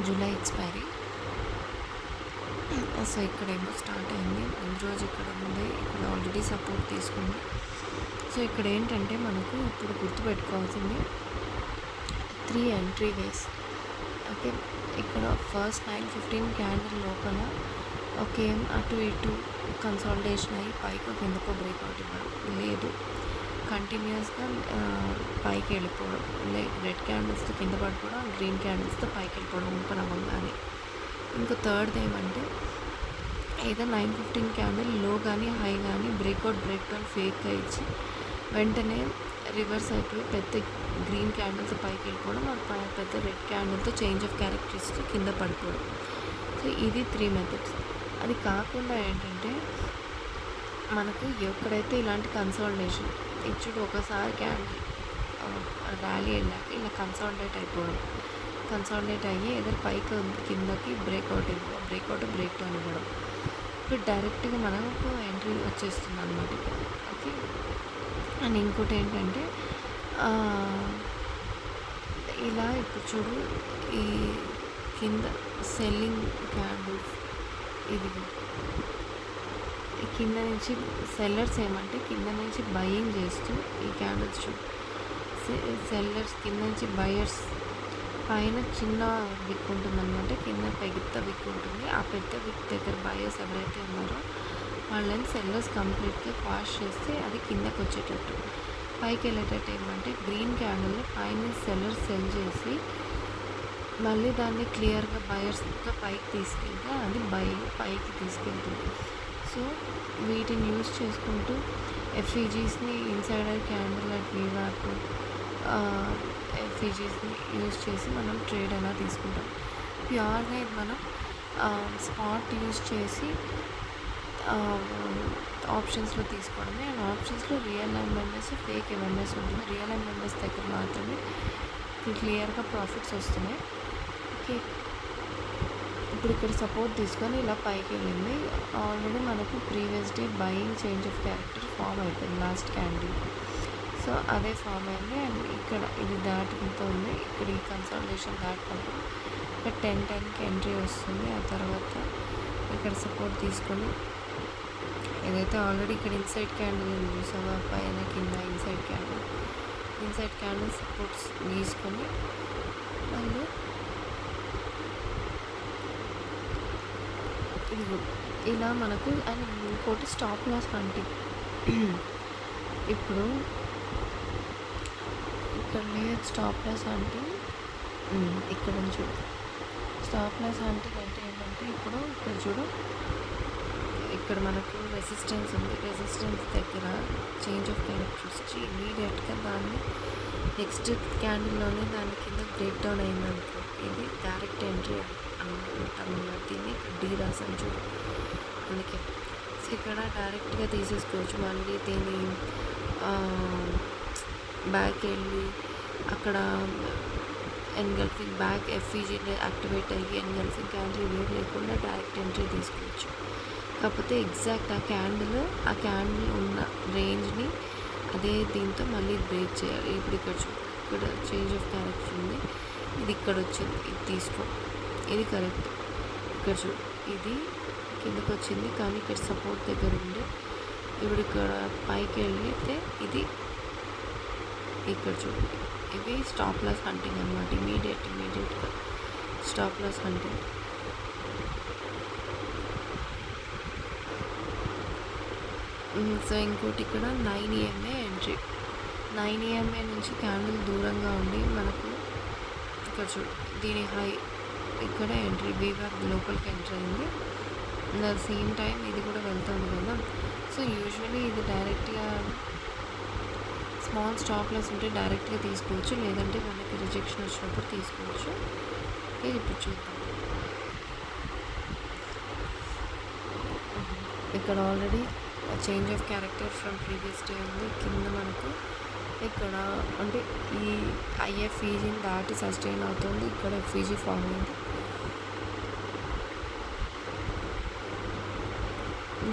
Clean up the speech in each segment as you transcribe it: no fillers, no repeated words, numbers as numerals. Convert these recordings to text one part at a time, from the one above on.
July expiry. So ఇక్కడేమో start అయింది. ముందు రోజు ఇక్కడ ఉంది, ఇక్కడ ఆల్రెడీ సపోర్ట్ తీసుకుంది. సో ఇక్కడ ఏంటంటే మనకు ఇప్పుడు గుర్తుపెట్టుకోవాల్సింది 3 ఎంట్రీ వేస్. ఓకే, ఇక్కడ ఫస్ట్ 9:15 క్యాండిల్ లోపల ఓకే అటు ఇటు కన్సాలిడేషన్ అయ్యి పైకి కిందకో బ్రేక్అవుట్ ఇవ్వడం లేదు, కంటిన్యూస్గా పైకి వెళ్ళిపోవడం, రెడ్ క్యాండిల్స్తో కింద పడిపోవడం, గ్రీన్ క్యాండిల్స్తో పైకి వెళ్ళిపోవడం ఓపెన్ అవ్వగానే. ఇంకా థర్డ్ ఏమంటే ఏదో 9:15 క్యాండిల్ లో కానీ హై కానీ బ్రేక్అవుట్ బ్రేక్డౌన్ ఫేక్గా ఇచ్చి వెంటనే రివర్స్ అయిపోయి పెద్ద గ్రీన్ క్యాండిల్తో పైకి వెళ్ళిపోవడం, పెద్ద రెడ్ క్యాండిల్తో చేంజ్ ఆఫ్ క్యారెక్టరిస్తో కింద పడిపోవడం. సో ఇది 3 మెథడ్స్. అది కాకుండా ఏంటంటే మనకు ఎక్కడైతే ఇలాంటి కన్సాలిడేషన్ ఇచ్చుడు ఒకసారి క్యాండిల్ ర్యాలీ వెళ్ళాక ఇలా కన్సాలిడేట్ అయిపోవడం, కన్సాలిడేట్ అయ్యి ఏదో పైకి కిందకి బ్రేక్అవుట్ బ్రేక్ డౌన్ ఇవ్వడం, ఇప్పుడు డైరెక్ట్గా మనకు ఎంట్రీ వచ్చేస్తుంది అనమాట ఇక్కడ. ఓకే, అండ్ ఇంకోటి ఏంటంటే ఇలా ఇప్పుడు చూడు ఈ కింద సెల్లింగ్ క్యాండిల్స్, ఇది కింద నుంచి సెల్లర్స్ ఏమంటే కింద నుంచి బయింగ్ చేస్తూ ఈ క్యాండిల్స్ చూడు, సెల్లర్స్ కింద నుంచి బయర్స్ పైన చిన్న విక్ ఉంటుంది అనమాట, కింద పెద్ద విక్ ఉంటుంది. ఆ పెద్ద విక్ దగ్గర బయర్స్ ఎవరైతే ఉన్నారో వాళ్ళని సెల్లర్స్ కంప్లీట్గా క్వాష్ చేస్తే అది కిందకి వచ్చేటట్టు, పైకి వెళ్ళేటట్టు ఏమంటే గ్రీన్ క్యాండిల్ని పైన సెల్లర్స్ సెల్ చేసి మళ్ళీ దాన్ని క్లియర్గా బయర్స్తో పైకి తీసుకెళ్తే అది పైకి తీసుకెళ్తుంది. సో వీటిని యూజ్ చేసుకుంటూ ఎఫ్ఈజీస్ని ఇన్సైడర్ క్యాండిల్ అట్ వీవాక్ ఎఫ్ఈజీస్ని యూజ్ చేసి మనం ట్రేడ్ ఎలా తీసుకుంటాం. ప్యూర్గా ఇది మనం స్పాట్ యూజ్ చేసి ఆప్షన్స్లో తీసుకోవడమే. అండ్ ఆప్షన్స్లో రియల్ ఎంఎంఎస్ ఫేక్ ఎంఎంఎస్ ఉంటుంది. రియల్ ఎంఎంఎస్ దగ్గర మాత్రమే క్లియర్గా ప్రాఫిట్స్ వస్తున్నాయి. ఓకే, ఇప్పుడు ఇక్కడ సపోర్ట్ తీసుకొని ఇలా పైకి వెళ్ళింది. ఆల్రెడీ మనకు previous day buying change of character form అయిపోయింది లాస్ట్ క్యాండిల్. సో అదే ఫామ్ అయింది. అండ్ ఇక్కడ ఇది దాటుకుంటూ ఉంది. ఇక్కడ ఈ కన్సాలిడేషన్ దాటినప్పుడు ఇక్కడ 10:10కి ఎంట్రీ వస్తుంది. ఆ తర్వాత ఇక్కడ సపోర్ట్ తీసుకొని ఏదైతే ఆల్రెడీ ఇక్కడ ఇన్సైడ్ క్యాండిల్ చూసావా, పైన కింద ఇన్సైడ్ క్యాండిల్ సపోర్ట్స్ తీసుకొని మళ్ళీ ఇలా మనకు. అండ్ ఇంకోటి స్టాప్ లాస్ హంటింగ్. ఇప్పుడు ఇక్కడ లేదు స్టాప్ లాస్ హంటింగ్, ఇక్కడ చూడు స్టాప్ లాస్ హంటింగ్ అంటే ఏంటంటే ఇప్పుడు ఇక్కడ చూడు, ఇక్కడ మనకు రెసిస్టెన్స్ ఉంది. రెసిస్టెన్స్ దగ్గర చేంజ్ ఆఫ్ క్యారెక్టర్స్ ఇచ్చి ఇమీడియట్గా దాన్ని నెక్స్ట్ క్యాండిల్లోనే దాని కింద బ్రేక్ డౌన్ అయిందనుకో, ఇది డైరెక్ట్ ఎంట్రీ అంటామన్నమాట. దీన్ని ఇక్కడ డీ రాసాను చూడు, అందుకే. సో ఇక్కడ డైరెక్ట్గా తీసేసుకోవచ్చు. మళ్ళీ దీన్ని బ్యాక్ వెళ్ళి అక్కడ ఎన్గల్ఫింగ్ బ్యాక్ ఎఫ్ఈజీని యాక్టివేట్ అయ్యి ఎన్గల్ఫింగ్ క్యాండిల్ వేవ్ లేకుండా డైరెక్ట్ ఎంట్రీ తీసుకోవచ్చు. కాకపోతే ఎగ్జాక్ట్ ఆ క్యాండిల్ ఉన్న రేంజ్ని అదే దీంతో మళ్ళీ బ్రేక్ చేయాలి. ఇప్పుడు ఇక్కడ ఇక్కడ చేంజ్ ఆఫ్ క్యారెక్టర్ ఉంది, ఇది ఇక్కడ వచ్చింది, ఇది తీసుకో, ఇది కరెక్ట్. ఇక్కడ చూడు ఇది కిందకి వచ్చింది కానీ ఇక్కడ సపోర్ట్ దగ్గర ఉంది. ఇప్పుడు ఇక్కడ పైకి వెళ్తే ఇది ఇక్కడ చూడు, ఇవి స్టాప్ లాస్ హంటింగ్ అనమాట. ఇమీడియట్గా స్టాప్ లాస్ హంటింగ్. సో ఇంకోటి ఇక్కడ 9 EMA ఎంట్రీ. 9 EMA నుంచి క్యాండిల్ దూరంగా ఉండి మనకు ఇక్కడ చూడు దీని హై ఇక్కడ ఎంట్రీ, వీవాక్ లోపలికి ఎంట్రీ అయింది. సేమ్ టైం ఇది కూడా వెళ్తుంది కదా. సో యూజువల్లీ ఇది డైరెక్ట్గా స్మాల్ స్టాప్ లాస్ ఉంటే డైరెక్ట్గా తీసుకోవచ్చు, లేదంటే మనకి రిజెక్షన్ వచ్చినప్పుడు తీసుకోవచ్చు. ఇది ఇప్పుడు చూద్దాం. ఇక్కడ already change of character from previous day ఉంది. కింద మనకు ఇక్కడ అంటే ఈ ఐఎఫ్ఈజీని దాటి సస్టైన్ అవుతుంది. ఇక్కడ ఎఫ్ఈజీ ఫామ్ అయింది.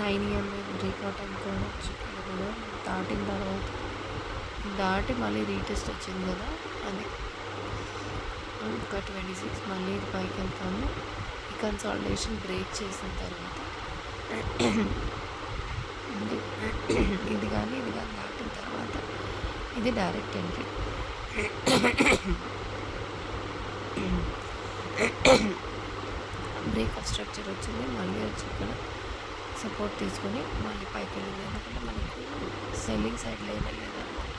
9 EMA బ్రేక్అవుట్ అనుకోవచ్చు. ఇక్కడ కూడా దాటిన తర్వాత దాటి మళ్ళీ రీటెస్ట్ వచ్చింది కదా, అది ఇంకా 26 మళ్ళీ ఇది పైకి వెళ్తాము. ఈ కన్సాలిడేషన్ బ్రేక్ చేసిన తర్వాత ఇది కానీ దాటిన తర్వాత ఇది direct entry. Break of structure వచ్చింది. మళ్ళీ వచ్చి ఇక్కడ సపోర్ట్ తీసుకొని మళ్ళీ పైకి వెళ్ళింది. ఎందుకంటే మనకు సెల్లింగ్ సైడ్ లేదన్నమాట.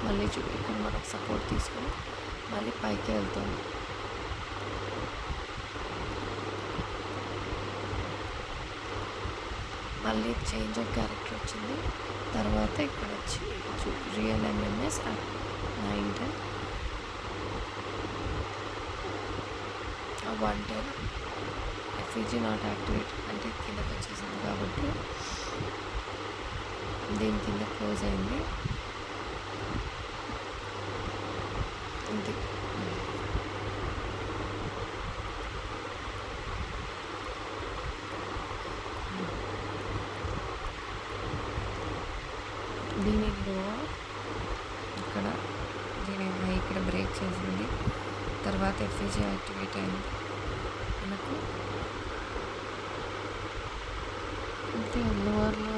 మళ్ళీ ఇక్కడ మనకు సపోర్ట్ తీసుకొని మళ్ళీ పైకి వెళ్తాము. మళ్ళీ చేంజ్ ఆఫ్ క్యారెక్టర్ వచ్చింది. తర్వాత ఇక్కడ వచ్చి real MMS 910 110 FEG not activate అంటే కిందకి వచ్చేసింది కాబట్టి దీని కింద క్లోజ్ అయింది. అంతే. దీనిలో ఇక్కడ బ్రేక్ చేసింది. తర్వాత ఎఫ్ఈజీ యాక్టివేట్ అయింది మనకు. అంతే లోవర్లో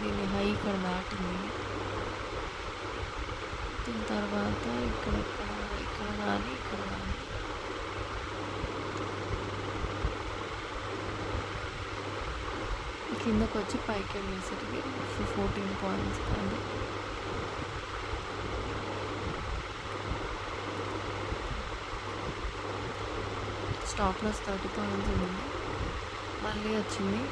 దీని హై ఇక్కడ దాటింది. దీని తర్వాత ఇక్కడ కానీ కిందకు వచ్చి పైకి వెళ్ళేసరికి 14 పాయింట్స్ అండి. స్టాప్ లాస్ 30 పాయింట్స్ ఉంది. మళ్ళీ వచ్చింది.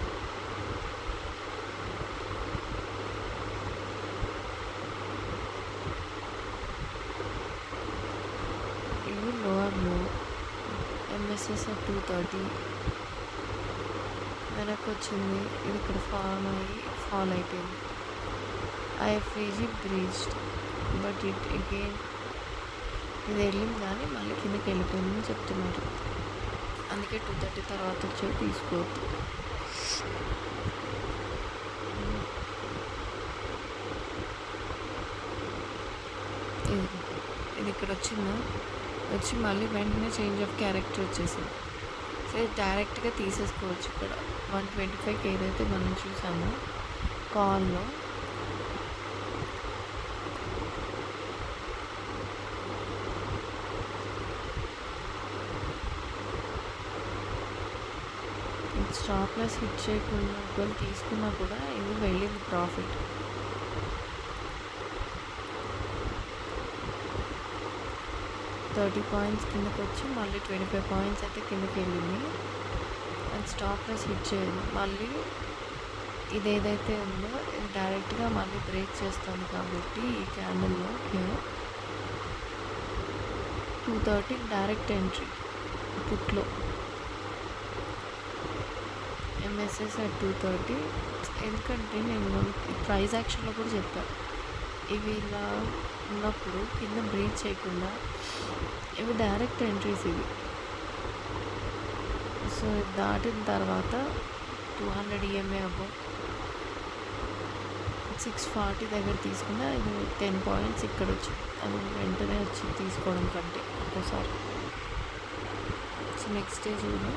ఇది లోవర్ లో ఎంఎస్ఎస్ 230 వెనక్కి వచ్చింది. ఇది ఇక్కడ ఫాల్ అయిపోయింది. ఐఎఫ్ఈజీ బ్రీచ్డ్ బట్ ఇట్ అగైన్ ఇది వెళ్ళింది కానీ మళ్ళీ కిందకి వెళ్ళిపోయిందని చెప్తున్నారు. అందుకే 230 తర్వాత వచ్చేది తీసుకోవద్దు. ఇది ఇక్కడ వచ్చి మళ్ళీ వెంటనే చేంజ్ ఆఫ్ క్యారెక్టర్ వచ్చేసింది. సో ఇది డైరెక్ట్గా తీసేసుకోవచ్చు. ఇక్కడ 125కి ఏదైతే మనం చూసామో కాల్లో స్టాప్ లాస్ హిట్ చేయకుండా ఒకవేళ తీసుకున్నా కూడా ఇది వెళ్ళింది ప్రాఫిట్. $30 పాయింట్స్ కిందకి వచ్చి మళ్ళీ 25 పాయింట్స్ అయితే కిందకి వెళ్ళింది. అండ్ స్టాప్ లాస్ హిట్ చేయదు. మళ్ళీ ఇది ఏదైతే ఉందో ఇది డైరెక్ట్గా మళ్ళీ బ్రేక్ చేస్తుంది కాబట్టి ఈ క్యాండిల్లో 230 డైరెక్ట్ ఎంట్రీ పుట్లో ఎంఎస్ఎస్ 230. ఎందుకంటే నేను ప్రైస్ యాక్షన్లో కూడా చెప్పాను, ఇవి ఇలా ఉన్నప్పుడు కింద బ్రేక్ చేయకుండా ఇవి డైరెక్ట్ ఎంట్రీస్ ఇవి. సో దాటిన తర్వాత 200 EMA అబౌవ్ 640 దగ్గర తీసుకున్నా ఇది 10 పాయింట్స్ ఇక్కడ వచ్చి అది వెంటనే వచ్చి తీసుకోవడం కంటే ఒక్కోసారి. సో నెక్స్ట్ డే చూడు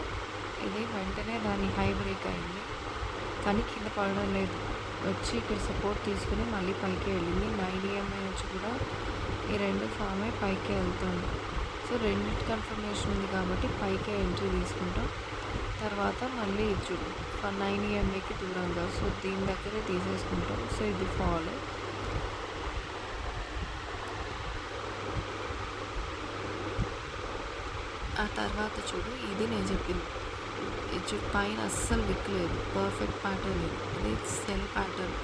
ఇది వెంటనే దాని హై బ్రేక్ అయింది కానీ కింద పడడం లేదు. వచ్చి ఇక్కడ సపోర్ట్ తీసుకుని మళ్ళీ పైకి వెళ్ళింది. 9 EMA వచ్చి కూడా ఈ రెండు ఫామ్ అయి పైకి వెళ్తుంది. సో రెండింటి కన్ఫర్మేషన్ ఉంది కాబట్టి పైకే ఎంట్రీ తీసుకుంటాం. తర్వాత మళ్ళీ ఇది చూడు 9 EMAకి దూరంగా, సో దీని దగ్గరే తీసేసుకుంటాం. సో ఇది ఫాల్. ఆ తర్వాత చూడు ఇది నేను చెప్పింది, ఇది పైన అస్సలు విక్కలేదు, పర్ఫెక్ట్ ప్యాటర్న్ ఇది సెల్ ప్యాటర్న్.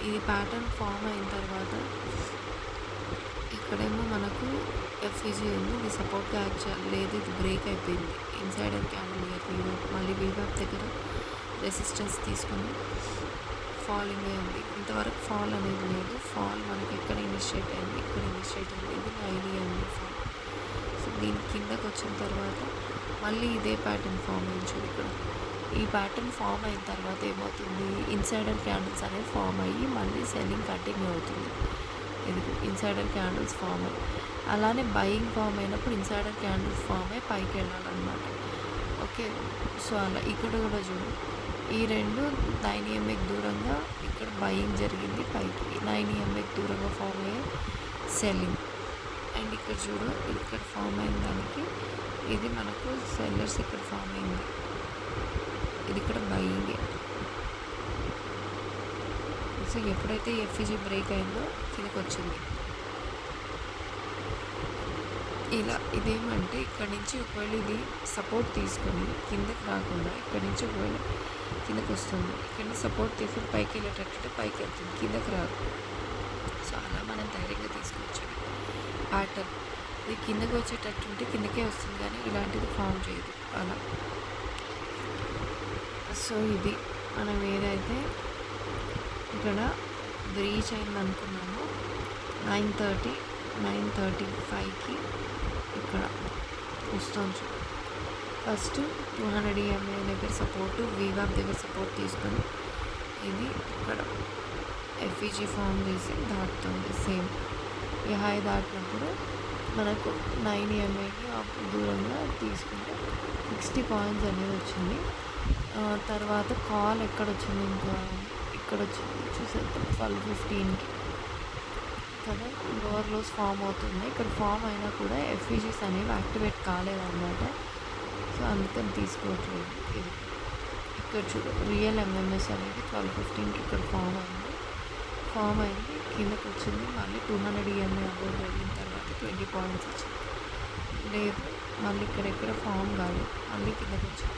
ఇది ప్యాటర్న్ ఫామ్ అయిన తర్వాత ఇక్కడేమో మనకు ఎఫ్ఈజీ ఉంది, ఇది సపోర్ట్గా యాక్ట్ చేయాలి, లేదు ఇది బ్రేక్ అయిపోయింది. ఇన్సైడర్ క్యాండిల్ మళ్ళీ వీవప్ దగ్గర రెసిస్టెన్స్ తీసుకొని ఫాలింగ్ అయింది. ఇంతవరకు ఫాల్ అనేది లేదు. ఫాల్ మనకి ఎక్కడ ఇనిషియేట్ అయింది, ఇక్కడ ఇనిషియేట్ అయింది. ఇది 9 EMA ఫాల్. సో దీని కిందకి వచ్చిన తర్వాత మళ్ళీ ఇదే ప్యాటర్న్ ఫామ్ అయింది. ఇక్కడ ఈ ప్యాటర్న్ ఫామ్ అయిన తర్వాత ఏమవుతుంది, ఇన్సైడర్ క్యాండిల్స్ అనేవి ఫామ్ అయ్యి మళ్ళీ సెల్లింగ్ కంటిన్యూ అవుతుంది. ఇది ఇన్సైడర్ క్యాండిల్స్ ఫామ్ అయ్యి అలానే బయింగ్ ఫామ్ అయినప్పుడు ఇన్సైడర్ క్యాండిల్స్ ఫామ్ అయ్యి పైకి వెళ్ళాలన్నమాట. ఓకే, సో అలా ఇక్కడ కూడా చూడు, ఈ రెండు 9 EMA దూరంగా ఇక్కడ బయింగ్ జరిగింది, పైకి 9 EMA దూరంగా ఫామ్ అయ్యే సెల్లింగ్. అండ్ ఇక్కడ చూడు, ఇక్కడ ఫామ్ అయిన దానికి ఇది మనకు సెల్లర్స్ ఇక్కడ ఫామ్ అయింది, ఇది ఇక్కడ బయింగే. సో ఎప్పుడైతే ఎఫ్ఈజీ బ్రేక్ అయిందో కిందకి వచ్చింది ఇలా. ఇదేమంటే ఇక్కడ నుంచి ఒకవేళ ఇది సపోర్ట్ తీసుకొని కిందకి రాకుండా ఇక్కడ నుంచి ఒకవేళ కిందకి వస్తుంది, ఇక్కడ నుంచి సపోర్ట్ తీసుకొని పైకి వెళ్ళేటట్టు పైకి వెళ్తుంది, కిందకి రాదు. సో అలా మనం ధైర్యంగా తీసుకొచ్చాం ప్యాటర్న్. ఇది కిందకి వచ్చేటట్టు ఉంటే కిందకే వస్తుంది, కానీ ఇలాంటిది ఫామ్ చేయదు అలా. సో ఇది మనం ఏదైతే ఇక్కడ రీచ్ అయింది అనుకున్నామో 9:35కి ఇక్కడ వస్తుంది. ఫస్ట్ 200 EMA దగ్గర సపోర్టు, వీవాప్ దగ్గర సపోర్ట్ తీసుకొని ఇది ఇక్కడ ఎఫ్ఈజీ ఫామ్ చేసి దాటుతుంది. సేమ్ ఈ హై దాటినప్పుడు మనకు 9 EMAకి దూరంగా తీసుకుంటే 60 పాయింట్స్ అనేది వచ్చింది. తర్వాత కాల్ ఎక్కడ వచ్చింది, ఇంకా ఇక్కడ వచ్చింది చూసేద్దాం 12:15కి కదా. లోవర్ లోస్ ఫామ్ అవుతుంది, ఇక్కడ ఫామ్ అయినా కూడా ఎఫ్ఈజీస్ అనేవి యాక్టివేట్ కాలేదన్నమాట. సో అందుకని తీసుకోవట్లేదు. ఇది ఇక్కడ చూడు, రియల్ ఎంఎంఎస్ అనేది 12:15కి ఇక్కడ ఫామ్ అయింది, కిందకి వచ్చింది. మళ్ళీ 200 EMA అబౌవ్ వెళ్ళిన తర్వాత 20 పాయింట్స్ వచ్చింది. లేదు, మళ్ళీ ఇక్కడెక్కడ ఫామ్ కాదు, మళ్ళీ కిందకి వచ్చింది,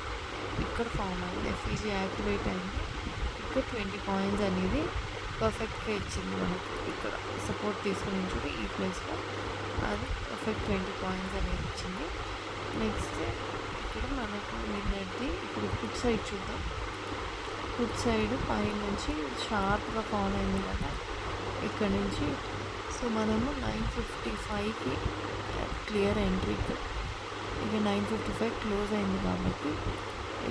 ఇక్కడ ఫామ్ అయింది, ఎఫ్ఈజీ యాక్టివేట్ అయింది, ఇక్కడ 20 పాయింట్స్ అనేది పర్ఫెక్ట్గా ఇచ్చింది మనకు. ఇక్కడ సపోర్ట్ తీసుకుని చూడు ఈ ప్లేస్లో, అది పర్ఫెక్ట్ 20 పాయింట్స్ అనేది ఇచ్చింది. నెక్స్ట్ ఇక్కడ మనకు నిన్నటి ఇప్పుడు ఫుడ్ సైడ్ చూద్దాం. ఫుడ్ సైడ్ పై నుంచి షార్ప్గా ఫామ్ అయింది కదా ఇక్కడ నుంచి. సో మనము 9:55కి క్లియర్ ఎంట్రీ, ఇక 9:55 క్లోజ్ అయింది కాబట్టి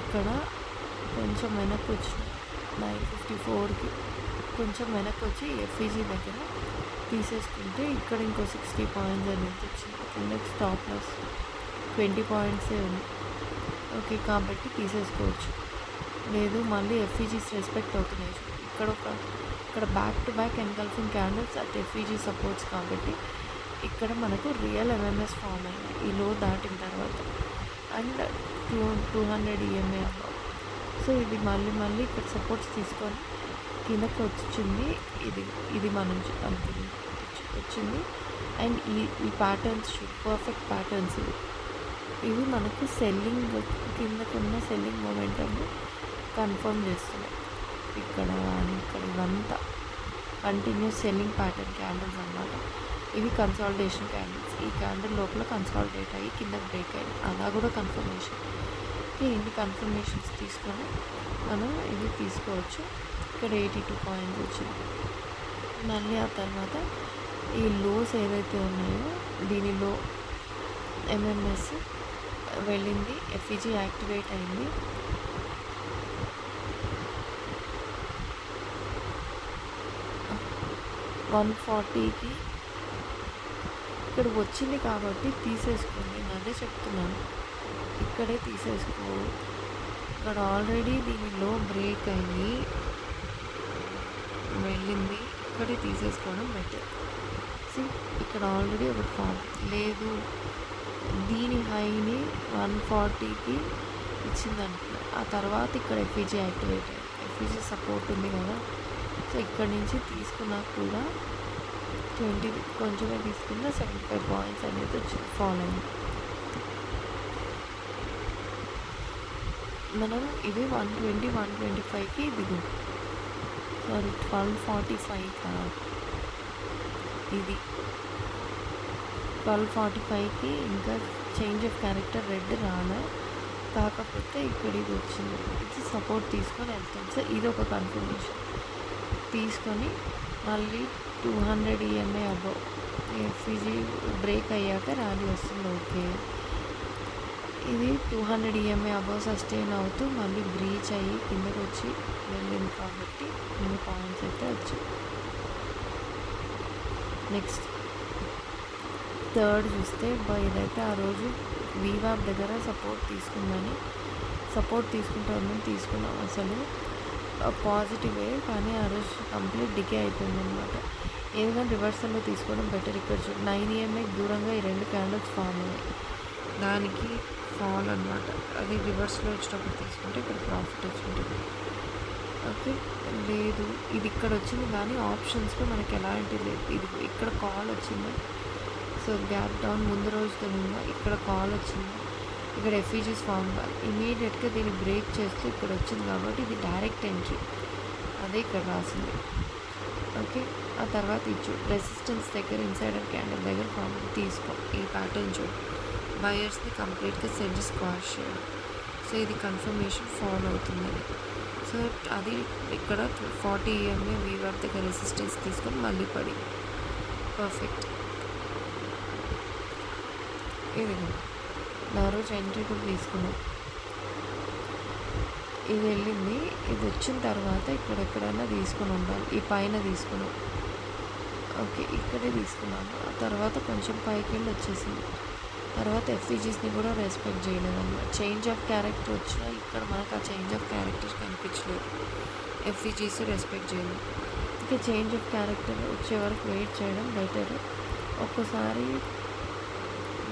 ఇక్కడ కొంచెం వెనక్కి వచ్చింది. 9:54కి కొంచెం వెనక్కి వచ్చి ఎఫ్ఈజీ దగ్గర తీసేసుకుంటే ఇక్కడ ఇంకో 60 పాయింట్స్ అనేది వచ్చింది. నెక్స్ట్ స్టాప్ లాస్ 20 పాయింట్సే ఉంది. ఓకే, కాబట్టి తీసేసుకోవచ్చు. లేదు, మళ్ళీ ఎఫ్ఈజీస్ రెస్పెక్ట్ అవుతున్నాయి. ఇక్కడ back to back engulfing candles at FEG supports కాబట్టి ఇక్కడ మనకు రియల్ ఎంఎంఎస్ ఫామ్ అయింది ఈ లో దాటిన తర్వాత. And 200 EMA above. సో ఇది మళ్ళీ ఇక్కడ సపోర్ట్స్ తీసుకొని కిందకి వచ్చింది. ఇది మనం అనుకుంది వచ్చింది. అండ్ ఈ ప్యాటర్న్స్ పర్ఫెక్ట్ ప్యాటర్న్స్ ఇవి మనకు సెల్లింగ్ కిందకున్న సెల్లింగ్ మొమెంటమ్ని కన్ఫర్మ్ చేస్తున్నాయి. ఇక్కడ ఇవంతా కంటిన్యూస్ సెల్లింగ్ ప్యాటర్న్ క్యాండిల్స్ అన్నమాట. ఇవి కన్సాలిడేషన్ క్యాండిల్స్. ఈ క్యాండిల్ లోపల కన్సాలిడేట్ అయ్యి కింద బ్రేక్ అయ్యింది, అలా కూడా కన్ఫర్మేషన్. ఇన్ని కన్ఫర్మేషన్స్ తీసుకొని మనం ఇది తీసుకోవచ్చు. ఇక్కడ 82 పాయింట్స్ వచ్చింది. మళ్ళీ ఆ తర్వాత ఈ లోస్ ఏదైతే ఉన్నాయో దీనిలో ఎంఎంఎస్ వెళ్ళింది, ఎఫ్ఈజీ యాక్టివేట్ అయింది. $140కి ఇక్కడ వచ్చింది కాబట్టి తీసేసుకోండి, నేను అదే చెప్తున్నాను, ఇక్కడే తీసేసుకో. ఇక్కడ ఆల్రెడీ దీనిలో బ్రేక్ అయింది, వెళ్ళింది, ఇక్కడే తీసేసుకోవడం బెటర్. ఇక్కడ ఆల్రెడీ ఒకటి ఫామ్ లేదు, దీని హైని 140కి ఇచ్చిందంటున్నారు. ఆ తర్వాత ఇక్కడ ఎఫ్ఈజీ యాక్టివేట్ అయ్యింది, ఎఫ్ఈజీ సపోర్ట్ ఉంది కదా. సో ఇక్కడ నుంచి తీసుకున్నా కూడా 20 కొంచెమే తీసుకున్న 75 పాయింట్స్ అనేది వచ్చింది, ఫాల్ అయింది. మనం ఇది 120 125కి దిగు, సారీ 1245 కాదు, ఇది 1245కి ఇంకా చేంజ్ ఆఫ్ క్యారెక్టర్ రెడ్ రాలే, కాకపోతే ఇక్కడ ఇది వచ్చింది, ఇది సపోర్ట్ తీసుకొని వెళ్తాం. సో ఇది ఒక కన్ఫర్మేషన్ తీసుకొని మళ్ళీ 200 EMA అబౌవ్ ఎఫ్ఈజీ బ్రేక్ అయ్యాక ర్యాలీ వస్తుంది. ఓకే, ఇది 200 EMA అబౌవ్ సస్టైన్ అవుతూ మళ్ళీ బ్రీచ్ అయ్యి కిందకి వచ్చి వెళ్ళింది కాబట్టి ఇన్ని పాయింట్స్ అయితే వచ్చాయి. నెక్స్ట్ థర్డ్ చూస్తే ఇదైతే ఆ రోజు వీవాప్ దగ్గర సపోర్ట్ తీసుకున్నాం అసలు పాజిటివే, కానీ ఆ రోజు కంప్లీట్ డికే అయిపోయింది అనమాట. ఏదైనా రివర్సల్లో తీసుకోవడం బెటర్. ఇక్కడ 9 EMA దూరంగా ఈ 2 క్యాండిల్స్ ఫామ్ అయ్యాయి, దానికి ఫాల్ అనమాట. అది రివర్స్లో వచ్చినప్పుడు తీసుకుంటే ఇక్కడ ప్రాఫిట్ వచ్చింటుంది. ఓకే, లేదు ఇది ఇక్కడ వచ్చింది కానీ ఆప్షన్స్లో మనకి ఎలాంటి లేదు. ఇది ఇక్కడ కాల్ వచ్చింది, సో గ్యాప్ డౌన్ ముందు రోజుతో ఇక్కడ కాల్ వచ్చింది, ఇక్కడ ఎఫ్ఈజీస్ ఫామ్ కాదు. ఇమీడియట్గా దీన్ని బ్రేక్ చేస్తూ ఇక్కడ వచ్చింది కాబట్టి ఇది డైరెక్ట్ ఎంట్రీ, అదే ఇక్కడ రాసింది. ఓకే, ఆ తర్వాత ఇచ్చు రెసిస్టెన్స్ దగ్గర ఇన్సైడర్ క్యాండిల్ దగ్గర ఫామ్ తీసుకో. ఈ ప్యాటర్న్ చూడు, బయర్స్ని కంప్లీట్గా సెల్ స్క్వాష్ చేయడం. సో ఇది కన్ఫర్మేషన్ ఫాలో అవుతుందని. సో అది ఇక్కడ 40 EMA వీవాప్ దగ్గర రెసిస్టెన్స్ తీసుకొని మళ్ళీ పడి పర్ఫెక్ట్. ఇది నా రోజు ఎంట్రీ కూడా తీసుకున్నాం. ఇది వెళ్ళింది, ఇది వచ్చిన తర్వాత ఇక్కడ ఎక్కడైనా తీసుకొని ఉండాలి. ఈ పైన తీసుకున్నాం. ఓకే, ఇక్కడే తీసుకున్నాను. ఆ తర్వాత కొంచెం పైకి వెళ్ళి వచ్చేసింది. తర్వాత ఎఫ్ఈజీస్ని కూడా రెస్పెక్ట్ చేయలేదన్నమాట. చేంజ్ ఆఫ్ క్యారెక్టర్ వచ్చినా ఇక్కడ మనకు ఆ చేంజ్ ఆఫ్ క్యారెక్టర్ కనిపించలేదు. ఎఫ్ఈజీస్ రెస్పెక్ట్ చేయలేదు. ఇక చేంజ్ ఆఫ్ క్యారెక్టర్ వచ్చే వరకు వెయిట్ చేయడం బెటర్. ఒక్కోసారి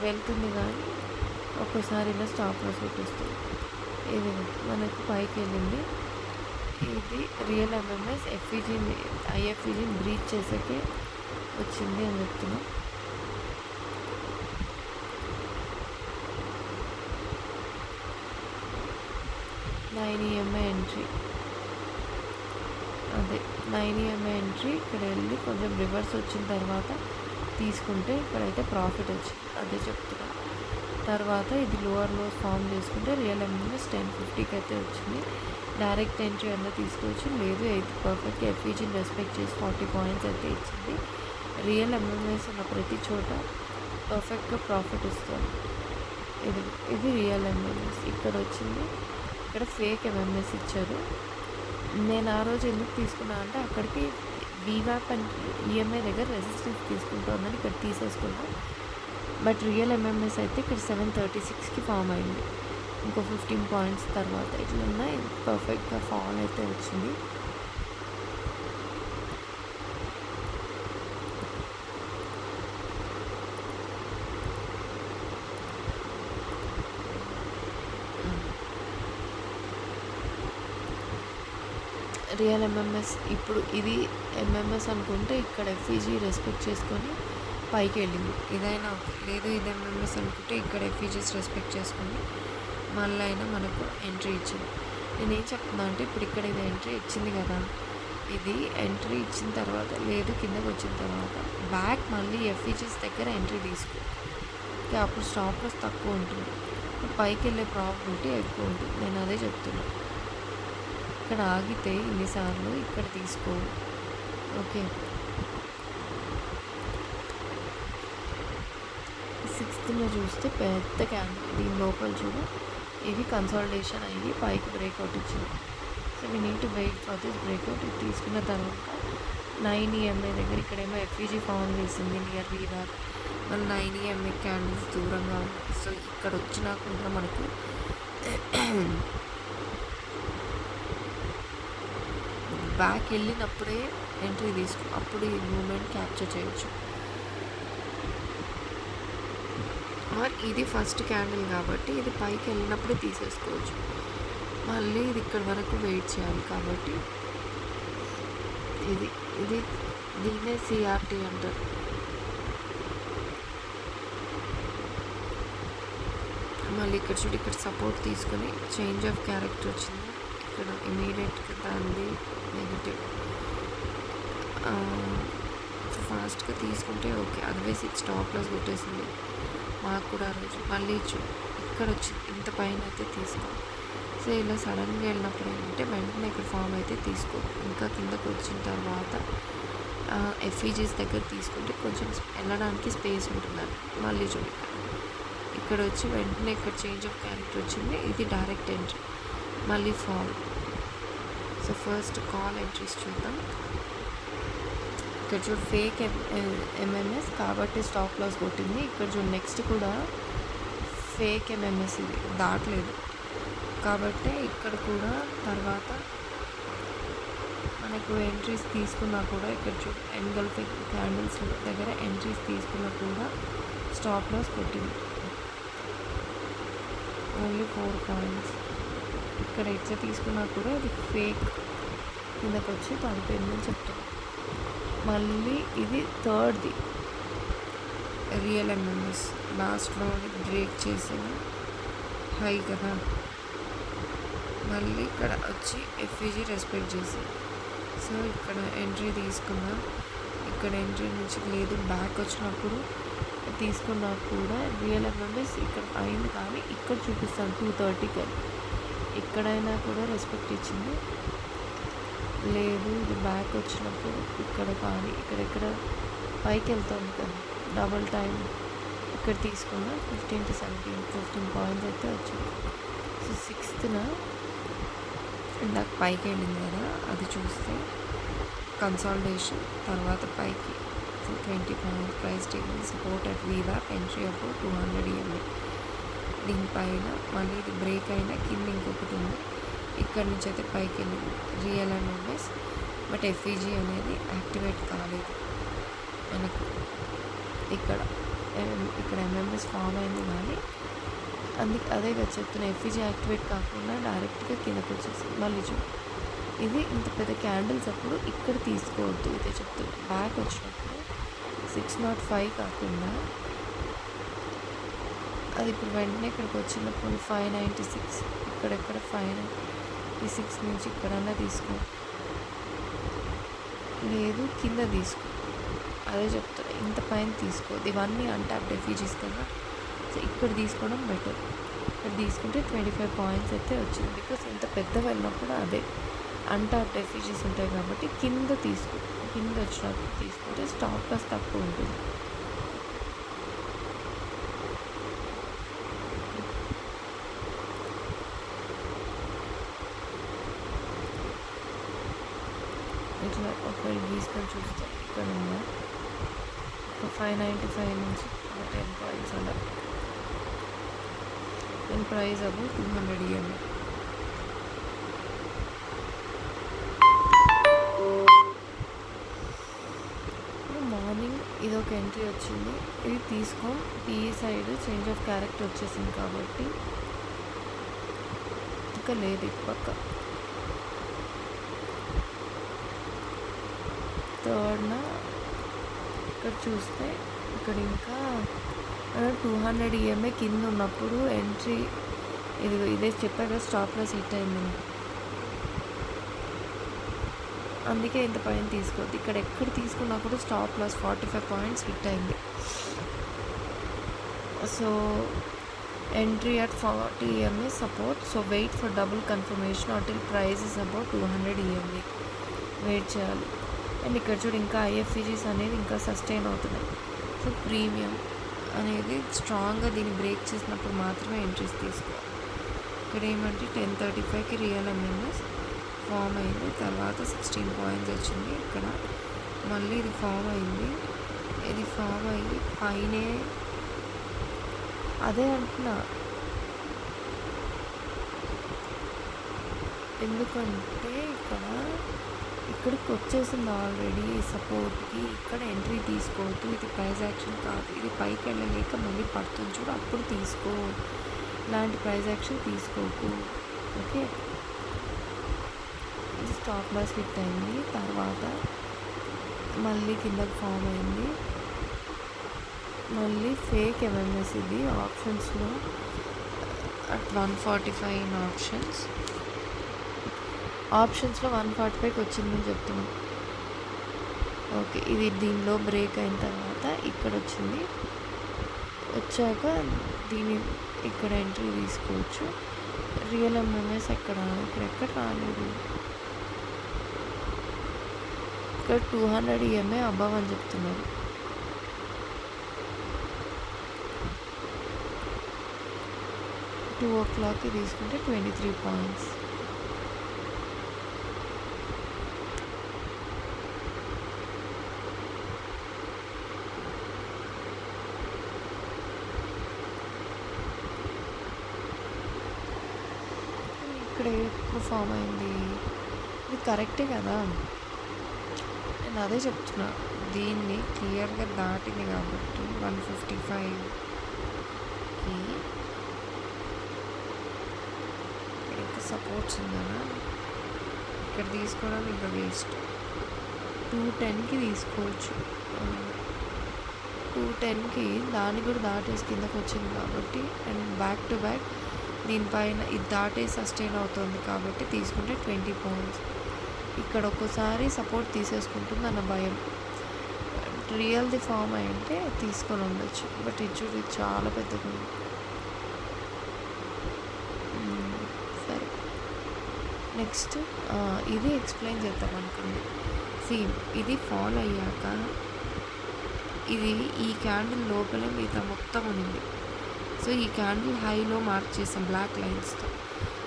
వెళ్తుంది కానీ ఒక్కోసారి ఇలా స్టాప్ లాస్ కొట్టేస్తుంది. ఇది మనకు పైకి వెళ్ళింది. ఇది రియల్ ఎంఎంఎస్ ఎఫ్ఈజీని ఐఎఫ్ఈజీని బ్రీచ్ చేసాకే వచ్చింది అని చెప్తున్నాం. నైన్ ఈఎంఐ ఎంట్రీ, అదే 9 EMA ఎంట్రీ. ఇక్కడ వెళ్ళి కొంచెం రివర్స్ వచ్చిన తర్వాత తీసుకుంటే ఇక్కడైతే ప్రాఫిట్ వచ్చింది, అదే చెప్తున్నా. తర్వాత ఇది లోవర్ లోస్ ఫామ్ చేసుకుంటే రియల్ ఎంఎంఎస్ 1050కి అయితే వచ్చింది. డైరెక్ట్ ఎంట్రీ అన్నా తీసుకోవచ్చు, లేదు అయితే పర్ఫెక్ట్గా ఎఫ్ఈజీని రెస్పెక్ట్ చేసి 40 పాయింట్స్ అయితే ఇచ్చింది. రియల్ ఎంఎంఎస్ ఉన్న ప్రతి చోట పర్ఫెక్ట్గా ప్రాఫిట్ ఇస్తుంది. ఇది రియల్ ఎంఎంఎస్ ఇక్కడ వచ్చింది. ఇక్కడ ఫేక్ ఎంఎంఎస్ ఇచ్చారు. నేను ఆ రోజు ఎందుకు తీసుకున్నా అంటే అక్కడికి వీవాప్ అండ్ ఈఎంఐ దగ్గర రెసిస్టెన్స్ తీసుకుంటుందని ఇక్కడ తీసేసుకున్నాం. బట్ రియల్ ఎంఎంఎస్ అయితే ఇక్కడ 736కి ఫామ్ అయింది. ఇంకో 15 పాయింట్స్ తర్వాత ఇట్లా ఉన్నాయి. పర్ఫెక్ట్గా ఫాల్ అయితే వచ్చింది. రియల్ ఎంఎంఎస్ ఇప్పుడు ఇది ఎంఎంఎస్ అనుకుంటే ఇక్కడ ఎఫ్ఈజీ రెస్పెక్ట్ చేసుకొని పైకి వెళ్ళింది. ఇదైనా లేదు ఇది ఎంఎంఎస్ అనుకుంటే ఇక్కడ ఎఫ్ఈజీస్ రెస్పెక్ట్ చేసుకొని మళ్ళీ అయినా మనకు ఎంట్రీ ఇచ్చింది. నేనేం చెప్తున్నా అంటే ఇప్పుడు ఇక్కడ ఇది ఎంట్రీ ఇచ్చింది కదా, ఇది ఎంట్రీ ఇచ్చిన తర్వాత లేదు కిందకి వచ్చిన తర్వాత బ్యాక్ మళ్ళీ ఎఫ్ఈజీస్ దగ్గర ఎంట్రీ తీసుకో. అప్పుడు స్టాప్ లాస్ తక్కువ ఉంటుంది, పైకి వెళ్ళే ప్రాబిలిటీ ఎక్కువ ఉంటుంది. నేను అదే చెప్తున్నాను. ఇక్కడ ఆగితే ఇన్నిసార్లు ఇక్కడ తీసుకో. ఓకే, 6th చూస్తే పెద్ద క్యాండిల్, దీని లోపల చూడు ఇవి కన్సాలిడేషన్ అయ్యి పైకి బ్రేక్అవుట్ ఇచ్చింది. So we need to wait for this breakout. ఇది తీసుకున్న తర్వాత 9 EMA దగ్గర ఇక్కడేమో ఎఫ్ఈజీ ఫామ్ చేసింది నియర్ వీవాప్. మన 9 EMA క్యాండిల్స్ దూరంగా ఉన్నాయి. సో ఇక్కడ వచ్చినాకుండా మనకు బ్యాక్ వెళ్ళినప్పుడే ఎంట్రీ తీసుకో, అప్పుడు ఈ మూమెంట్ క్యాప్చర్ చేయొచ్చు. ఆర్ ఇది ఫస్ట్ క్యాండిల్ కాబట్టి ఇది పైకి వెళ్ళినప్పుడే తీసేసుకోవచ్చు. మళ్ళీ ఇది ఇక్కడ వరకు వెయిట్ చేయాలి కాబట్టి ఇది దీన్నే సిఆర్టీ అంటారు. మళ్ళీ ఇక్కడ చూడు, ఇక్కడ సపోర్ట్ తీసుకొని చేంజ్ ఆఫ్ క్యారెక్టర్ వచ్చింది. ఇక్కడ ఇమీడియట్గా దాన్ని నెగిటివ్ ఫాస్ట్గా తీసుకుంటే ఓకే, అదర్వైజ్ ఇది స్టాప్ లాస్ కొట్టేసింది మాకు కూడా ఆ రోజు. మళ్ళీ ఇక్కడ వచ్చింది, ఇంత పైన అయితే తీసుకో. సో ఇలా సడన్గా వెళ్ళినప్పుడు ఏంటంటే వెంటనే ఇక్కడ ఫామ్ అయితే తీసుకో. ఇంకా కిందకు వచ్చిన తర్వాత ఎఫ్ఈజీస్ దగ్గర తీసుకుంటే కొంచెం వెళ్ళడానికి స్పేస్ ఉంటుందండి. మళ్ళీ చూడు, ఇక్కడ వచ్చి వెంటనే ఇక్కడ చేంజ్ ఆఫ్ క్యారెక్టర్ వచ్చింది. ఇది డైరెక్ట్ ఎంట్రీ, మళ్ళీ fall. So first call entries చూద్దాం. ఇక్కడ చూడు ఫేక్ ఎంఎంఎస్ కాబట్టి స్టాప్ లాస్ కొట్టింది. ఇక్కడ చూడు నెక్స్ట్ కూడా ఫేక్ ఎంఎంఎస్ ఇది దాటలేదు కాబట్టి ఇక్కడ కూడా తర్వాత మనకు ఎంట్రీస్ తీసుకున్నా కూడా ఇక్కడ చూడు ఎన్గల్ఫింగ్ క్యాండిల్స్ దగ్గర ఎంట్రీస్ తీసుకున్నా కూడా స్టాప్ లాస్ కొట్టింది. Only 4 points. ఇక్కడ ఎట్లా తీసుకున్నా కూడా ఇది ఫేక్ కిందకు వచ్చి పడిపోయిందని చెప్తాం. మళ్ళీ ఇది థర్డ్ది రియల్ ఎంఎంఎస్ లాస్ట్లో బ్రేక్ చేసిన హై కదా. మళ్ళీ ఇక్కడ వచ్చి ఎఫ్ఈజీ రెస్పెక్ట్ చేసింది. సో ఇక్కడ ఎంట్రీ తీసుకున్నా, ఇక్కడ ఎంట్రీ నుంచి లేదు బ్యాక్ వచ్చినప్పుడు తీసుకున్నా కూడా రియల్ ఎంఎంఎస్ ఇక్కడ అయింది కానీ ఇక్కడ చూపిస్తాను 230 ఇక్కడైనా కూడా రెస్పెక్ట్ ఇచ్చింది. లేదు ఇది బ్యాక్ వచ్చినప్పుడు ఇక్కడ కానీ ఇక్కడ పైకి వెళ్తుంది కదా డబల్ టైం ఇక్కడ తీసుకున్న 15 to 15 పాయింట్స్ అయితే వచ్చింది. సో 6th ఇందాక పైకి వెళ్ళింది కదా అది చూస్తే కన్సాలిడేషన్ తర్వాత పైకి 20 points price taking support at వీవాప్ ఎంట్రీ అప్పుడు 200 EMA. దీనిపైన మళ్ళీ ఇది బ్రేక్ అయినా కింద ఇంకొకటి ఉంది. ఇక్కడ నుంచి అయితే పైకి వెళ్ళింది రియల్ ఎంఎంఎస్. బట్ ఎఫ్ఈజీ అనేది యాక్టివేట్ కాలేదు మనకు. ఇక్కడ ఎంఎంఎస్ ఫామ్ అయింది కానీ అదే కదా చెప్తున్నా ఎఫ్ఈజీ యాక్టివేట్ కాకుండా డైరెక్ట్గా కిందకు వచ్చేసింది. మళ్ళీ చూడు ఇది ఇంత పెద్ద క్యాండిల్స్ అప్పుడు ఇక్కడ తీసుకోవద్దు. ఇదే చెప్తున్నా బ్యాక్ వచ్చినప్పుడు 605 కాకుండా అది ఇప్పుడు వెంటనే ఇక్కడికి వచ్చినప్పుడు 596 ఇక్కడెక్కడ 596 నుంచి ఇక్కడన్నా తీసుకో, లేదు కింద తీసుకో. అదే చెప్తున్నా ఇంత పైన తీసుకోవద్దు. ఇవన్నీ అన్టాప్డ్ ఎఫ్ఈజీస్ కదా. సో ఇక్కడ తీసుకోవడం బెటర్. ఇక్కడ తీసుకుంటే 25 పాయింట్స్ అయితే వచ్చింది. బికాస్ ఇంత పెద్ద వెళ్ళినప్పుడు అదే అన్టాప్డ్ ఎఫ్ఈజీస్ ఉంటాయి కాబట్టి కింద కింద వచ్చినప్పుడు తీసుకుంటే స్టాప్ లాస్ తక్కువ ఉంటుంది. ఇట్లా ఒకవేళ గీసుకొని చూస్తే ఇక్కడ ఉందా ఒక 595 నుంచి 10 పాయింట్స్ అలా ఇన్ ప్రైస్ అబౌట్ 200 EMA. ఇప్పుడు మార్నింగ్ ఇది ఒక ఎంట్రీ వచ్చింది, ఇది తీసుకో. PE side change of character వచ్చేసింది కాబట్టి ఇంకా లేదు ఇటు పక్క. థర్డ్న ఇక్కడ చూస్తే ఇక్కడ ఇంకా 200 EMA కింద ఉన్నప్పుడు ఎంట్రీ ఇదే చెప్పా కదా స్టాప్ లాస్ హిట్ అయిందని. అందుకే ఇంత పైన తీసుకోవద్దు. ఇక్కడ ఎక్కడ తీసుకున్నా కూడా స్టాప్ లాస్ 45 పాయింట్స్ హిట్ అయింది. So entry at 40 EMA support. So wait for double confirmation until price is about 200 EMA wait చేయాలి. అండ్ ఇక్కడ చూడు ఇంకా ఐఎఫ్ఈజీస్ అనేది ఇంకా సస్టైన్ అవుతున్నాయి. సో ప్రీమియం అనేది స్ట్రాంగ్గా దీన్ని బ్రేక్ చేసినప్పుడు మాత్రమే ఎంట్రీస్ తీసుకోవాలి. ఇక్కడ ఏమంటే 1035కి రియల్ ఎంఎంఎస్ ఫామ్ అయింది, తర్వాత 16 పాయింట్స్ వచ్చింది. ఇక్కడ మళ్ళీ ఇది ఫామ్ అయింది, ఇది ఫామ్ అయ్యి పైనే అదే అంటున్నా. ఎందుకంటే ఇక్కడికి వచ్చేసింది ఆల్రెడీ సపోర్ట్కి. ఇక్కడ ఎంట్రీ తీసుకోవద్దు, ఇది ప్రైస్ యాక్షన్ కాదు. ఇది పైకి వెళ్ళలేక మళ్ళీ పడుతుంది చూడు అప్పుడు తీసుకో. ఇలాంటి ప్రైస్ యాక్షన్ తీసుకోకు. ఓకే, ఇది స్టాప్ లాస్ హిట్ అయింది, తర్వాత మళ్ళీ కిందకి ఫామ్ అయింది. మళ్ళీ ఫేక్ ఎంఎంఎస్ ఇది ఆప్షన్స్లో అట్ 145 ఇన్ ఆప్షన్స్లో 145కి వచ్చిందని చెప్తున్నాం. ఓకే, ఇది దీనిలో బ్రేక్ అయిన తర్వాత ఇక్కడ వచ్చింది. వచ్చాక దీని ఇక్కడ ఎంట్రీ తీసుకోవచ్చు. రియల్ ఎంఎంఎస్ ఎక్కడ రాలేదు. ఇక్కడ 200 EMA అబవ్ అని చెప్తున్నారు. టూ ఓ క్లాక్కి తీసుకుంటే 23 పాయింట్స్. ఇక్కడ ఎప్పుడు ఫామ్ అయింది? ఇది కరెక్టే కదా, నేను అదే చెప్తున్నా. దీన్ని క్లియర్గా దాటింది కాబట్టి 155కి ఇంకా సపోర్ట్స్ ఉందనా, ఇక్కడ తీసుకోవడం ఇంకా వేస్ట్. 210కి తీసుకోవచ్చు. 210కి దాన్ని కూడా దాటేసి కిందకి వచ్చింది కాబట్టి, అండ్ బ్యాక్ టు బ్యాక్ దీనిపైన ఇది దాటేసి సస్టైన్ అవుతుంది కాబట్టి తీసుకుంటే 20 పాయింట్స్. ఇక్కడ ఒక్కోసారి సపోర్ట్ తీసేసుకుంటుంది అన్న భయం. రియల్ది ఫామ్ అయ్యంటే తీసుకొని ఉండొచ్చు, బట్ ఇది చూడు, ఇది చాలా పెద్దగా ఉంది. సరే, నెక్స్ట్ ఇది ఎక్స్ప్లెయిన్ చేద్దాం అనుకుంది. సేమ్ ఇది ఫాల్ అయ్యాక ఇది ఈ క్యాండిల్ లోపలే మిగతా మొత్తం ఉంది. సో ఈ క్యాండిల్ హైలో మార్క్ చేసాం బ్లాక్ లైన్స్తో.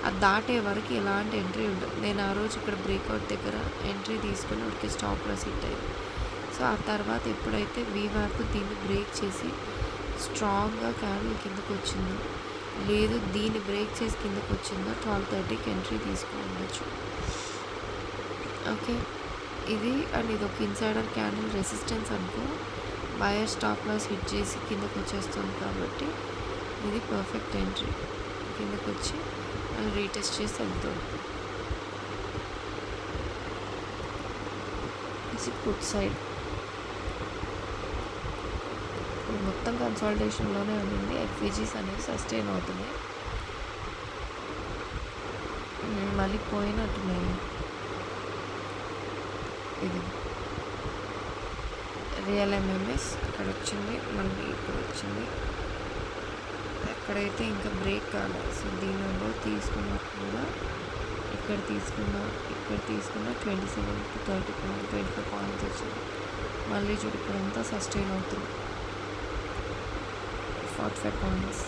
అది దాటే వరకు ఎలాంటి ఎంట్రీ ఉండదు. నేను ఆ రోజు ఇక్కడ బ్రేక్అవుట్ దగ్గర ఎంట్రీ తీసుకుని ఉడికి స్టాప్ లాస్ హిట్ అయ్యింది. సో ఆ తర్వాత ఎప్పుడైతే వీవాప్ దీన్ని బ్రేక్ చేసి స్ట్రాంగ్గా క్యాండిల్ కిందకు వచ్చిందో, లేదు దీన్ని బ్రేక్ చేసి కిందకు వచ్చిందో 12:30కి ఎంట్రీ తీసుకుని ఉండొచ్చు. ఓకే, ఇది అండ్ ఇది ఒక ఇన్సైడర్ క్యాండిల్ రెసిస్టెన్స్ అనుకో, బయర్ స్టాప్ లాస్ హిట్ చేసి కిందకు వచ్చేస్తుంది కాబట్టి ఇది పర్ఫెక్ట్ ఎంట్రీ. కిందకు వచ్చి మళ్ళీ రీటెస్ట్ చేసి వెళ్తుంది. ఇది పుట్ సైడ్ మొత్తం కన్సాలిడేషన్లోనే ఉంది. ఎఫ్ఈజీస్ అనేవి సస్టైన్ అవుతున్నాయి. మళ్ళీ పోయినట్టున్నాయి. ఇది రియల్ ఎంఎంఎస్ ఇక్కడ వచ్చింది, మళ్ళీ ఇక్కడ వచ్చింది. ఎక్కడైతే ఇంకా బ్రేక్ కాలేదు. సో దీనిలో తీసుకున్నప్పుడు ఇక్కడ తీసుకున్న 27 to 30 పాయింట్ 25 పాయింట్స్ వచ్చింది. మళ్ళీ చూడు ఇక్కడంతా సస్టైన్ అవుతుంది 45 పాయింట్స్.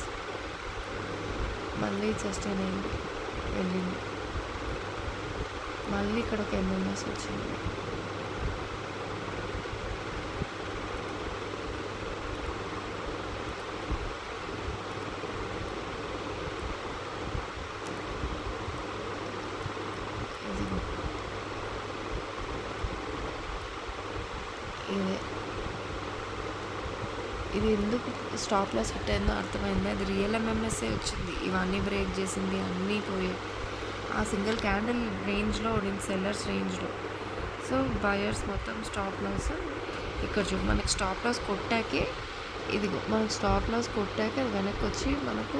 మళ్ళీ సస్టైన్ అయింది, వెళ్ళింది. మళ్ళీ ఇక్కడ ఒక ఎంఎంఎస్ వచ్చింది. ఇది ఎందుకు స్టాప్ లాస్ హిట్ అయిందో అర్థమైంది. అది రియల్ ఎంఎంఎస్ఏ వచ్చింది, ఇవన్నీ బ్రేక్ చేసింది, అన్నీ పోయాయి. ఆ సింగిల్ క్యాండిల్ రేంజ్లో ఉండింది, సెల్లర్స్ రేంజ్లో. సో బయర్స్ మొత్తం స్టాప్ లాస్ ఇక్కడ చూడు, మనకి స్టాప్ లాస్ కొట్టాకే ఇదిగో, మనకు స్టాప్ లాస్ కొట్టాక అది వెనక్కి వచ్చి మనకు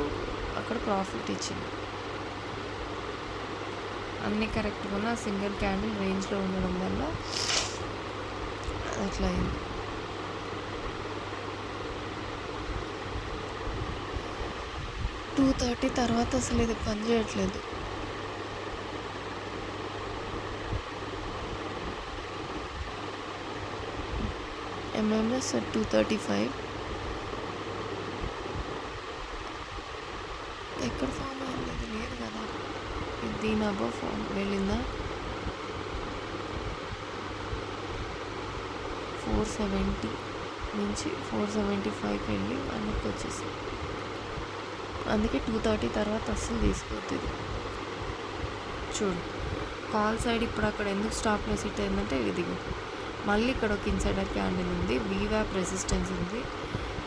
అక్కడ ప్రాఫిట్ ఇచ్చింది. అన్నీ కరెక్ట్గా ఉన్న సింగిల్ క్యాండిల్ రేంజ్లో ఉండడం వల్ల అట్లా అయింది. టూ 2:30 తర్వాత అసలు ఇది పని చేయట్లేదు. ఎంఎంఎస్ 235 ఎక్కడ ఫామ్ అయింది? ఇది లేదు కదా, ఇది దీని అబౌవ్ ఫామ్ వెళ్ళిందా? 470 నుంచి 475కి వెళ్ళి వెనక్కి వచ్చేసింది. అందుకే 2:30 తర్వాత అస్సలు తీసుకోవద్దు. చూడు కాల్ సైడ్ ఇప్పుడు అక్కడ ఎందుకు స్టాప్ లాస్ హిట్ అయిందంటే ఇదిగో, మళ్ళీ ఇక్కడ ఒక ఇన్సైడర్ క్యాండిల్ ఉంది, వీవాప్ రెసిస్టెన్స్ ఉంది.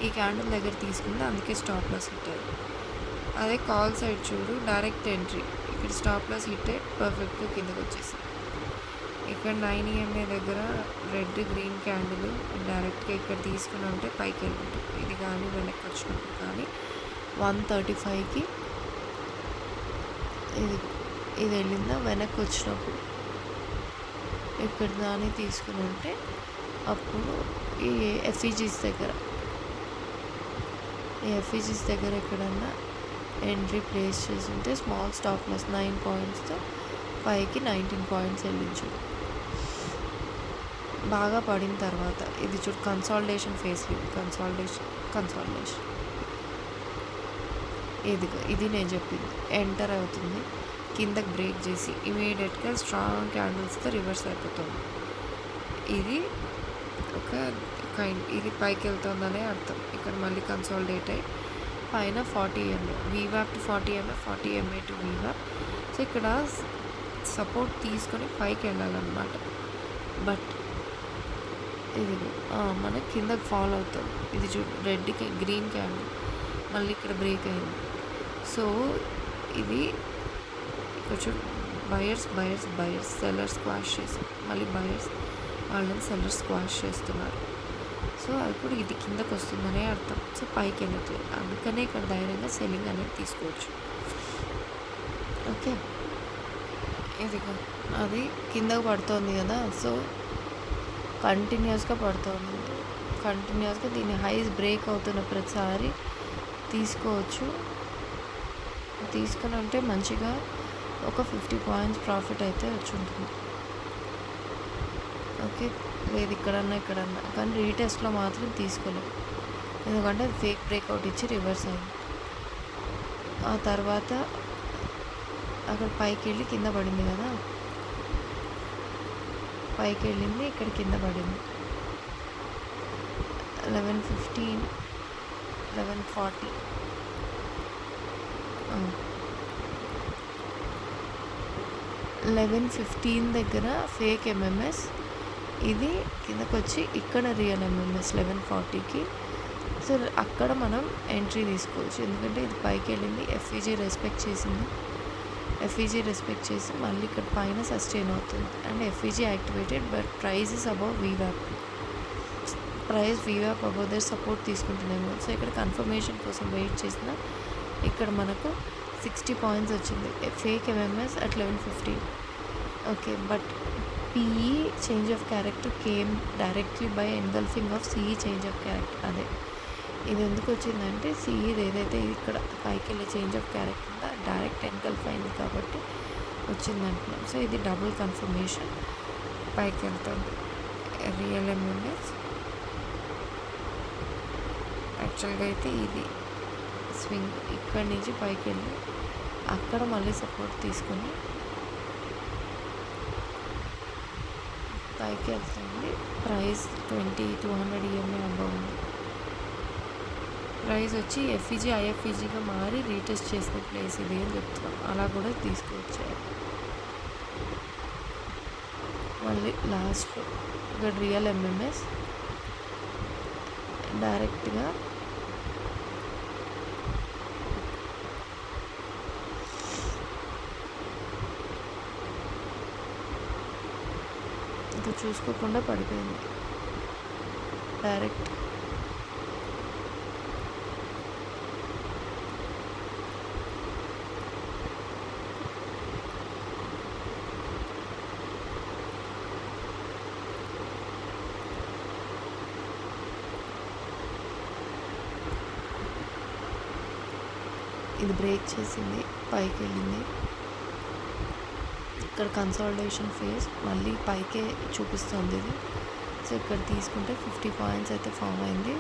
ఈ క్యాండిల్ దగ్గర తీసుకుంటే అందుకే స్టాప్ లాస్ హిట్ అయ్యింది. అదే కాల్ సైడ్ చూడు, డైరెక్ట్ ఎంట్రీ, ఇక్కడ స్టాప్ లాస్ హిట్ అయ్యి పర్ఫెక్ట్గా కిందకి వచ్చేసింది. ఇక్కడ 9 EMA దగ్గర రెడ్ గ్రీన్ క్యాండిల్ డైరెక్ట్గా ఇక్కడ తీసుకుని ఉంటే పైకి వెళ్ళింది. ఇది కానీ వెనక్కి వచ్చినప్పుడు కానీ 135కి ఇది వెళ్ళిందా, వెనక్కి వచ్చినప్పుడు ఇక్కడ దాన్ని తీసుకుని ఉంటే అప్పుడు ఈ ఎఫ్ఈజీస్ దగ్గర ఎక్కడన్నా ఎంట్రీ ప్లేస్ చేసి ఉంటే స్మాల్ స్టాప్ లాస్ 9 పాయింట్స్తో పైకి 19 పాయింట్స్ వెళ్ళించు. బాగా పడిన తర్వాత ఇది చూడు, కన్సాలిడేషన్ ఫేస్లో కన్సాలిడేషన్ ఇది నేను చెప్పింది. ఎంటర్ అవుతుంది, కిందకి బ్రేక్ చేసి ఇమీడియట్గా స్ట్రాంగ్ క్యాండిల్స్తో రివర్స్ అయిపోతుంది. ఇది ఒక ఇది పైకి వెళ్తుందనే అర్థం. ఇక్కడ మళ్ళీ కన్సాలిడేట్ అయ్యి పైన 40 EMA, వీవాప్ టు 40 EMA, 40 EMA టు వీవాప్. సో ఇక్కడ సపోర్ట్ తీసుకొని పైకి వెళ్ళాలన్నమాట. బట్ ఇది మనకి కిందకి ఫాలో అవుతుంది. ఇది చూడు, రెడ్కి గ్రీన్ క్యాండిల్ మళ్ళీ ఇక్కడ బ్రేక్ అయింది. సో ఇది ఇక్కడ చూడు, బయర్స్ సెల్లర్స్ స్క్వాష్ చేశారు, మళ్ళీ బయర్స్ వాళ్ళని సెల్లర్స్ స్క్వాష్ చేస్తున్నారు. సో అప్పుడు ఇది కిందకు వస్తుందనే అర్థం. సో పైకి వెళ్ళట్లేదు, అందుకనే ఇక్కడ ధైర్యంగా సెల్లింగ్ అనేది తీసుకోవచ్చు. ఓకే, ఇదిగో అది కిందకు పడుతుంది కదా, సో కంటిన్యూస్గా పడుతుంది. కంటిన్యూస్గా దీని హైస్ బ్రేక్ అవుతున్న ప్రతిసారి తీసుకోవచ్చు. తీసుకుని ఉంటే మంచిగా ఒక 50 పాయింట్స్ ప్రాఫిట్ అయితే వచ్చి ఉంటుంది. ఓకే, లేదు ఇక్కడన్నా కానీ రీటెస్ట్లో మాత్రం తీసుకోలేదు, ఎందుకంటే అది ఫేక్ బ్రేక్అవుట్ ఇచ్చి రివర్స్ అయింది. ఆ తర్వాత అక్కడ పైకి వెళ్ళి కింద పడింది కదా, పైకి వెళ్ళింది, ఇక్కడ కింద పడింది. 11:15 11:40 11:15 దగ్గర ఫేక్ ఎంఎంఎస్, ఇది కిందకు వచ్చి ఇక్కడ రియల్ ఎంఎంఎస్ 11:40కి. సో అక్కడ మనం ఎంట్రీ తీసుకోవచ్చు, ఎందుకంటే ఇది పైకి వెళ్ళింది, ఎఫ్ఈజీ రెస్పెక్ట్ చేసి మళ్ళీ ఇక్కడ పైన సస్టైన్ అవుతుంది. And FEG activated, but price is above వీవ్యాప్. ప్రైస్ వీవ్యాప్ అబౌవ్ దర్ సపోర్ట్ తీసుకుంటున్నాము. సో ఇక్కడ కన్ఫర్మేషన్ కోసం వెయిట్ చేసిన ఇక్కడ మనకు 60 పాయింట్స్ వచ్చింది. Fake MMS at 11:15. Okay, but PE change of character came directly by engulfing of CE change of character. అదే ఇది ఎందుకు వచ్చిందంటే సిఈది ఏదైతే ఇక్కడ పైకి వెళ్ళే చేంజ్ ఆఫ్ క్యారెక్టర్ ఉందో డైరెక్ట్ ఎన్గల్ఫ్ అయింది కాబట్టి వచ్చింది అంటున్నాం. సో ఇది డబుల్ కన్ఫర్మేషన్, పైకి వెళ్తుంది. రియల్ ఎంఎంఎస్ యాక్చువల్గా అయితే ఇది స్వింగ్ ఇక్కడి నుంచి పైకి వెళ్ళి అక్కడ మళ్ళీ సపోర్ట్ తీసుకొని పైకి వెళ్తుంది. ప్రైస్ 200 EMA అబౌవ్ ఉంది. ప్రైస్ వచ్చి ఎఫ్ఈజీ ఐఎఫ్ఈజీగా మారి రీటెస్ట్ చేసిన ప్లేస్ ఇది అని చెప్తున్నాం, అలా కూడా తీసుకొచ్చా. మళ్ళీ లాస్ట్లో ఇక్కడ రియల్ ఎంఎంఎస్ డైరెక్ట్గా ఇంకా చూసుకోకుండా పడిపోయింది డైరెక్ట్. ఇది బ్రేక్ చేసింది, పైకి వెళ్ళింది. ఇక్కడ కన్సాలిడేషన్ ఫేజ్ మళ్ళీ పైకే చూపిస్తుంది ఇది. సో ఇక్కడ తీసుకుంటే 50 పాయింట్స్ అయితే ఫామ్ అయింది.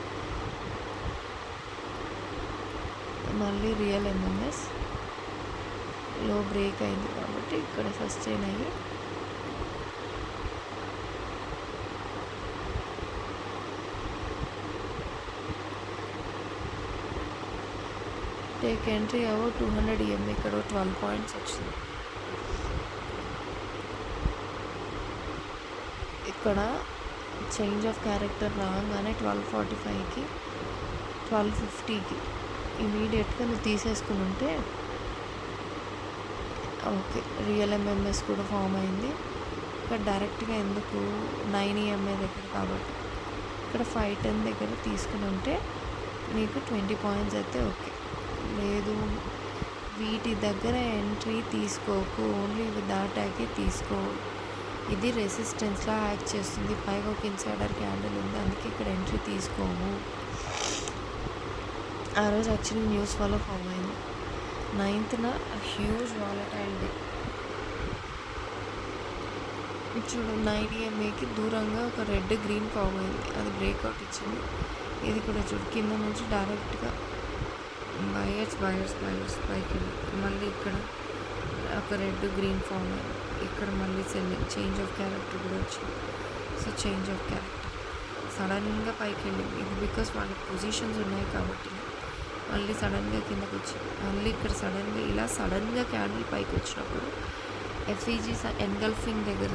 మళ్ళీ రియల్ ఎంఎంఎస్ లో బ్రేక్ అయింది కాబట్టి ఇక్కడ సస్టైన్ అయ్యి టేక్ ఎంట్రీ అవో 200 EMA, ఇక్కడ 12 పాయింట్స్ వచ్చింది. ఇక్కడ చేంజ్ ఆఫ్ క్యారెక్టర్ రాగానే 12:45కి 12:50కి ఇమీడియట్గా నువ్వు తీసేసుకుని ఉంటే ఓకే, రియల్ ఎంఎంఎస్ కూడా ఫామ్ అయింది. ఇక్కడ డైరెక్ట్గా ఎందుకు 9 EMA దగ్గర కాబట్టి ఇక్కడ 510 దగ్గర తీసుకుని ఉంటే నీకు 20 పాయింట్స్ అయితే ఓకే. లేదు వీటి దగ్గర ఎంట్రీ తీసుకోకు, ఓన్లీ ఇవి దాటాకే తీసుకో. ఇది రెసిస్టెన్స్లా యాక్ట్ చేస్తుంది, పైగా ఒక ఇన్సైడర్ క్యాండిల్ ఉంది, అందుకే ఇక్కడ ఎంట్రీ తీసుకోము. ఆ రోజు యాక్చువల్లీ న్యూస్ వల్ల ఫామ్ అయింది. 9th huge volatile day. చూడు 9 EMAకి దూరంగా ఒక రెడ్ గ్రీన్ ఫామ్ అయింది, అది బ్రేక్అవుట్ ఇచ్చింది. ఇది కూడా చూడు కింద నుంచి డైరెక్ట్గా బయర్స్ పైకి మళ్ళీ ఇక్కడ ఒక రెడ్ గ్రీన్ ఫామ్ అయింది. ఇక్కడ మళ్ళీ సెల్లింగ్, చేంజ్ ఆఫ్ క్యారెక్టర్ కూడా వచ్చింది. సో చేంజ్ ఆఫ్ క్యారెక్టర్ సడన్గా పైకి వెళ్ళింది. ఇది బికాస్ వాళ్ళకి పొజిషన్స్ ఉన్నాయి కాబట్టి మళ్ళీ సడన్గా కిందకు వచ్చి మళ్ళీ ఇక్కడ సడన్గా ఇలా సడన్గా క్యాండిల్ పైకి వచ్చినప్పుడు ఎఫ్ఈజీస్ ఎన్గల్ఫింగ్ దగ్గర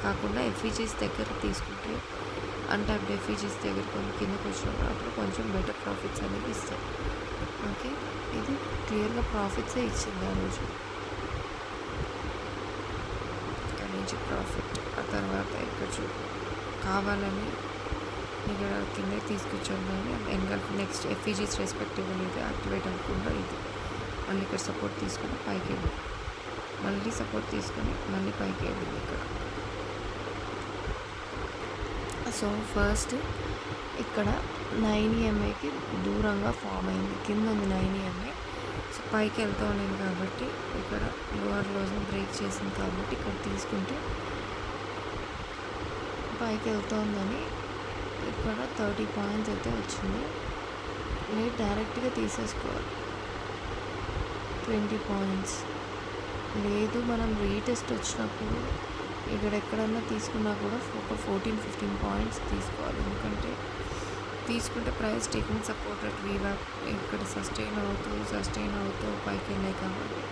కాకుండా ఎఫ్ఈజీస్ దగ్గర తీసుకుంటే అన్టాప్డ్ ఎఫ్ఈజీస్ దగ్గర కొన్ని కిందకు వచ్చినప్పుడు అప్పుడు కొంచెం బెటర్ ప్రాఫిట్స్ అనేది ఇస్తాయి. ఓకే, ఇది క్లియర్గా ప్రాఫిట్సే ఇచ్చింది ఆ రోజు. ఇక్కడ నుంచి ప్రాఫిట్, ఆ తర్వాత ఇక్కడ కావాలని ఇక్కడ కింద తీసుకొచ్చాను కానీ ఎన్గల్ఫ్ నెక్స్ట్ ఎఫ్ఈజీస్ రెస్పెక్టివ్ ఇది యాక్టివేట్ అవ్వకుండా ఇది మళ్ళీ ఇక్కడ సపోర్ట్ తీసుకొని పైకి వెళ్ళింది, మళ్ళీ సపోర్ట్ తీసుకొని మళ్ళీ పైకి వెళ్ళింది ఇక్కడ. సో ఫస్ట్ ఇక్కడ 9 EMAకి దూరంగా ఫామ్ అయింది, కింద ఉంది 9 EMA. సో పైకి వెళ్తూ ఉండేది కాబట్టి ఇక్కడ లోవర్ లోస్ని బ్రేక్ చేసింది కాబట్టి ఇక్కడ తీసుకుంటే పైకి వెళ్తుందని ఇక్కడ 30 పాయింట్స్ అయితే వచ్చింది. మీరు డైరెక్ట్గా తీసేసుకోవాలి 20 పాయింట్స్. లేదు మనం రీటెస్ట్ వచ్చినప్పుడు ఇక్కడ ఎక్కడన్నా తీసుకున్నా కూడా ఒక 14-15 పాయింట్స్ తీసుకోవాలి. ఎందుకంటే తీసుకుంటే ప్రైస్ టేకింగ్ సపోర్ట్ అట్ వీవాప్ ఇక్కడ సస్టైన్ అవుతూ పైకి వెళ్ళాయి కాబట్టి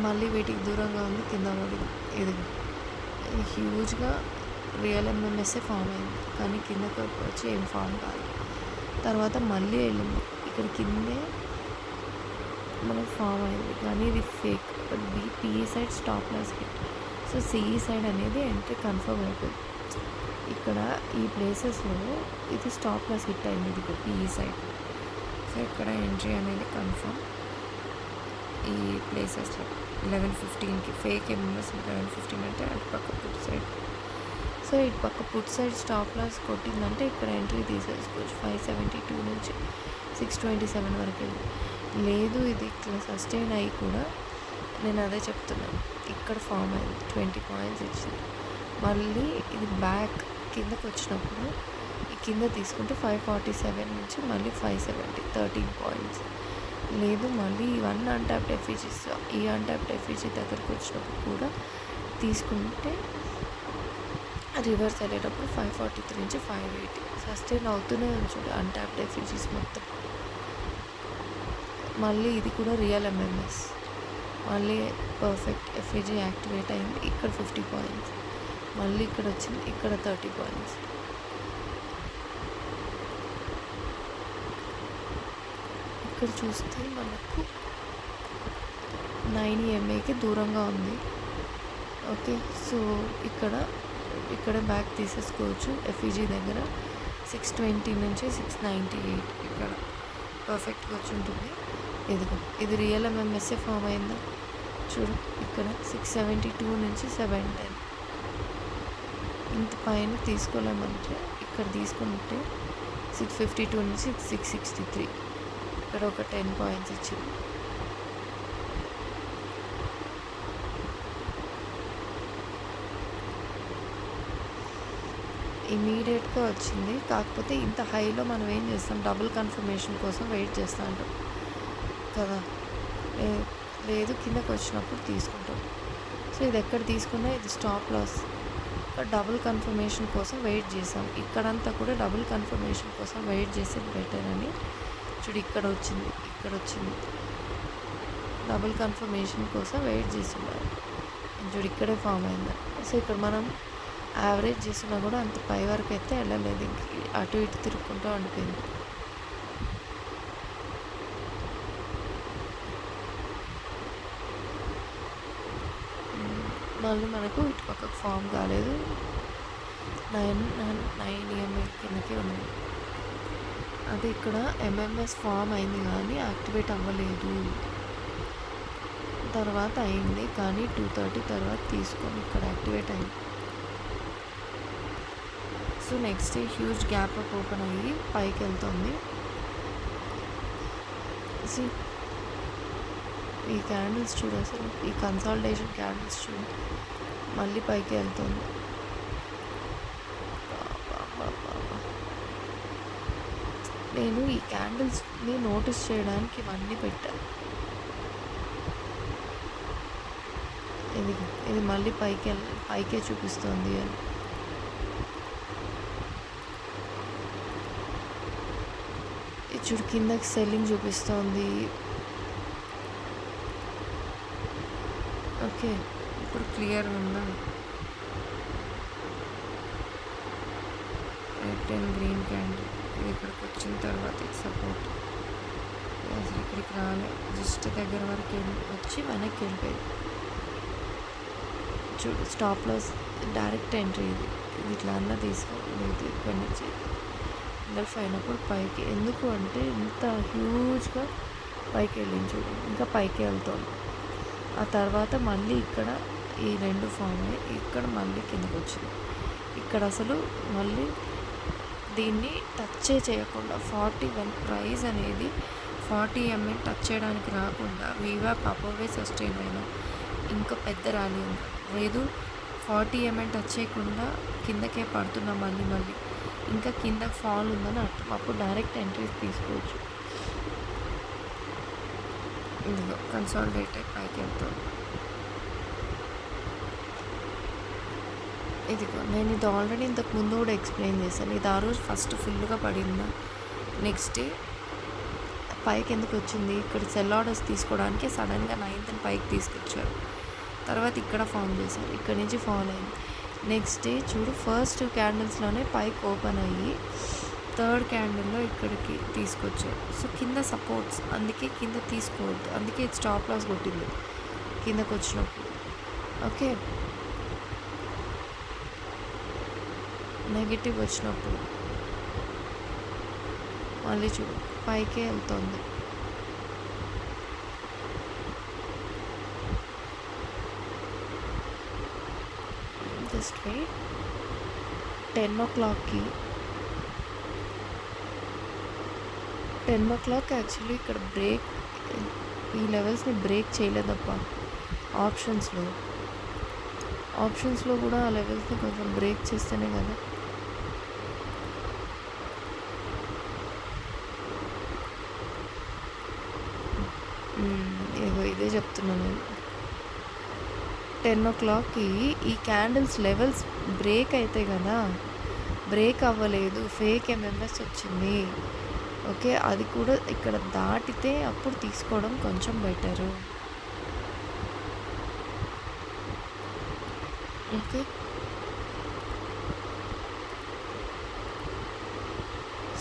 మళ్ళీ వీటికి దూరంగా ఉంది, కింద పడింది. ఇది హ్యూజ్గా రియల్ ఎంఎంఎస్ఏ ఫామ్ అయింది కానీ కిందకి వచ్చి ఏం ఫామ్ కాదు. తర్వాత మళ్ళీ వెళ్ళింది, ఇక్కడ కిందే మనకు ఫామ్ అయింది కానీ ఇది fake. PE side stop loss hit. So CE side అనేది ఎంట్రీ కన్ఫర్మ్ అయిపోయింది. ఇక్కడ ఈ ప్లేసెస్లో ఇది స్టాప్ లాస్ హిట్ అయింది, ఇది పిఈ సైడ్. సో ఇక్కడ ఎంట్రీ అనేది కన్ఫర్మ్ ఈ ప్లేసెస్లో 11:15కి ఫేక్ ఎంఎంఎస్ 11:15 అంటే అటు పక్క పుట్ సైడ్. సో ఇటు పక్క పుట్ సైడ్ స్టాప్ లాస్ కొట్టిందంటే ఇక్కడ ఎంట్రీ తీసేసుకోవచ్చు 572 నుంచి 627 వరకు వెళ్ళి. లేదు ఇది ఇట్లా సస్టైన్ అయ్యి కూడా నేను అదే చెప్తున్నాను, ఇక్కడ ఫామ్ అయింది 20 పాయింట్స్ ఇచ్చింది. మళ్ళీ ఇది బ్యాక్ కిందకు వచ్చినప్పుడు ఈ కింద తీసుకుంటే 547 నుంచి మళ్ళీ 570 13 పాయింట్స్. లేదు మళ్ళీ ఇవన్నీ అన్టాప్డ్ ఎఫ్ఈజీస్, ఈ అన్టాప్డ్ ఎఫ్ఈజీ దగ్గరకు వచ్చినప్పుడు కూడా తీసుకుంటే రివర్స్ వెళ్ళేటప్పుడు 543 నుంచి 580 సస్టైన్ అవుతూనే ఉంచుడు అన్టాప్డ్ ఎఫ్ఈజీస్ మొత్తం. మళ్ళీ ఇది కూడా రియల్ ఎంఎంఎస్, మళ్ళీ పర్ఫెక్ట్ ఎఫ్ఈజీ యాక్టివేట్ అయింది, ఇక్కడ 50 పాయింట్స్. మళ్ళీ ఇక్కడ వచ్చింది, ఇక్కడ 30 పాయింట్స్. ఇక్కడ చూస్తే మనకు 9 EMAకి దూరంగా ఉంది. ఓకే, సో ఇక్కడ బ్యాక్ తీసేసుకోవచ్చు ఎఫ్ఈజీ దగ్గర 620 నుంచి 698 ఇక్కడ పర్ఫెక్ట్గా వచ్చి ఉంటుంది. ఇది రియల్ ఎంఎంఎస్ఏ ఫామ్ అయిందా చూడు, ఇక్కడ 672 నుంచి 710 ఇంత పైన తీసుకోలేమంటే ఇక్కడ తీసుకుంటే 652 నుంచి 663 ఇక్కడ ఒక 10 పాయింట్స్ ఇచ్చింది. ఇమీడియట్గా వచ్చింది, కాకపోతే ఇంత హైలో మనం ఏం చేస్తాం, డబుల్ కన్ఫర్మేషన్ కోసం వెయిట్ చేస్తూ ఉంటాం కదా. లేదు కిందకి వచ్చినప్పుడు తీసుకుంటాం. సో ఇది ఎక్కడ తీసుకున్నా ఇది స్టాప్ లాస్. డబుల్ కన్ఫర్మేషన్ కోసం వెయిట్ చేసాం, ఇక్కడంతా కూడా డబుల్ కన్ఫర్మేషన్ కోసం వెయిట్ చేసేది బెటర్ అని చూడు. ఇక్కడ వచ్చింది డబుల్ కన్ఫర్మేషన్ కోసం వెయిట్ చేస్తున్నారు చూడు, ఇక్కడే ఫామ్ అయింది. సో ఇక్కడ మనం యావరేజ్ చేసినా కూడా అంత పై వరకు అయితే వెళ్ళలేదు, ఇంక అటు ఇటు తిరుక్కుంటూ ఉండిపోయింది. మళ్ళీ మనకు ఇటు పక్కకు ఫామ్ కాలేదు, 9 EMA కిందకే ఉంది. అది ఇక్కడ ఎంఎంఎస్ ఫామ్ అయింది కానీ యాక్టివేట్ అవ్వలేదు, తర్వాత అయింది కానీ 230 తర్వాత తీసుకొని ఇక్కడ యాక్టివేట్ అయింది. So next day huge gap up open అయ్యి పైకి వెళ్తుంది. ఈ క్యాండిల్స్ చూడు, అసలు ఈ కన్సాలిడేషన్ క్యాండిల్స్ చూడు, మళ్ళీ పైకి వెళ్తుంది. నేను ఈ క్యాండిల్స్ని నోటీస్ చేయడానికి ఇవన్నీ పెట్టాను. ఇది మళ్ళీ పైకే చూపిస్తుంది అని. ఇది చూడు కిందకి సెల్లింగ్ చూపిస్తోంది. ఓకే, ఇప్పుడు క్లియర్ ఉందా? రెడ్ అండ్ గ్రీన్ క్యాండిల్ ఇక్కడికి వచ్చిన తర్వాత సపోర్ట్ అసలు ఇక్కడికి రాలే, జస్ట్ దగ్గర వరకు వచ్చి వెనక్కి వెళ్ళిపోయింది. చూడు స్టాప్ లాస్ డైరెక్ట్ ఎంట్రీ ఇది ఇట్లా అన్న తీసుకోలేదు. ఇక్కడి నుంచి ఇందులో అయినప్పుడు పైకి ఎందుకు అంటే ఇంత హ్యూజ్గా పైకి వెళ్ళింది చూడు, ఇంకా పైకి వెళ్తుంది. ఆ తర్వాత మళ్ళీ ఇక్కడ ఈ రెండు ఫామ్ అయ్యి ఇక్కడ మళ్ళీ కిందకి వచ్చింది. ఇక్కడ అసలు మళ్ళీ దీన్ని టచ్ చేయకుండా 41 ప్రైస్ అనేది 40 ఎంఎం టచ్ చేయడానికి రాకుండా వీవాప్ అపోవే సస్టైన్ అయినా ఇంకా పెద్ద ర్యాలీ ఉంది. లేదు 40 ఎంఎం టచ్ చేయకుండా కిందకే పడుతున్నా మళ్ళీ ఇంకా కింద ఫాల్ ఉందని అర్థం. అప్పుడు డైరెక్ట్ ఎంట్రీస్ తీసుకోవచ్చు. ఇదిగో కన్సాలిడేట్ అయి పైకి వెళ్తాను. ఇదిగో నేను ఇది ఆల్రెడీ ఇంతకు ముందు కూడా ఎక్స్ప్లెయిన్ చేశాను. ఇది ఆ రోజు ఫస్ట్ ఫుల్గా పడిందా, నెక్స్ట్ డే పైకి ఎందుకు వచ్చింది, ఇక్కడ సెల్ ఆర్డర్స్ తీసుకోవడానికి సడన్గా 9th పైకి తీసుకొచ్చారు. తర్వాత ఇక్కడ ఫామ్ చేశారు, ఇక్కడ నుంచి ఫాల్ అయింది. నెక్స్ట్ డే చూడు ఫస్ట్ క్యాండిల్స్లోనే పైకి ఓపెన్ అయ్యి థర్డ్ క్యాండిల్లో ఇక్కడికి తీసుకొచ్చారు. సో కింద సపోర్ట్స్, అందుకే కింద తీసుకోవద్దు, అందుకే స్టాప్ లాస్ కొట్టింది కిందకు వచ్చినప్పుడు. ఓకే, నెగిటివ్ వచ్చినప్పుడు మళ్ళీ చూడు పైకే వెళ్తుంది. Just wait. 10 o'clockకి యాక్చువల్లీ ఇక్కడ బ్రేక్ ఈ లెవెల్స్ని బ్రేక్ చేయలేదప్ప. ఆప్షన్స్లో కూడా ఆ లెవెల్స్ని కొంచెం బ్రేక్ చేస్తేనే కదా. ఇదే చెప్తున్నాను నేను. 10 o'clockకి ఈ క్యాండిల్స్ లెవెల్స్ బ్రేక్ అయితే కదా, బ్రేక్ అవ్వలేదు, ఫేక్ ఎంఎంఎస్ వచ్చింది. ఓకే, అది కూడా ఇక్కడ దాటితే అప్పుడు తీసుకోవడం కొంచెం బెటరు. ఓకే,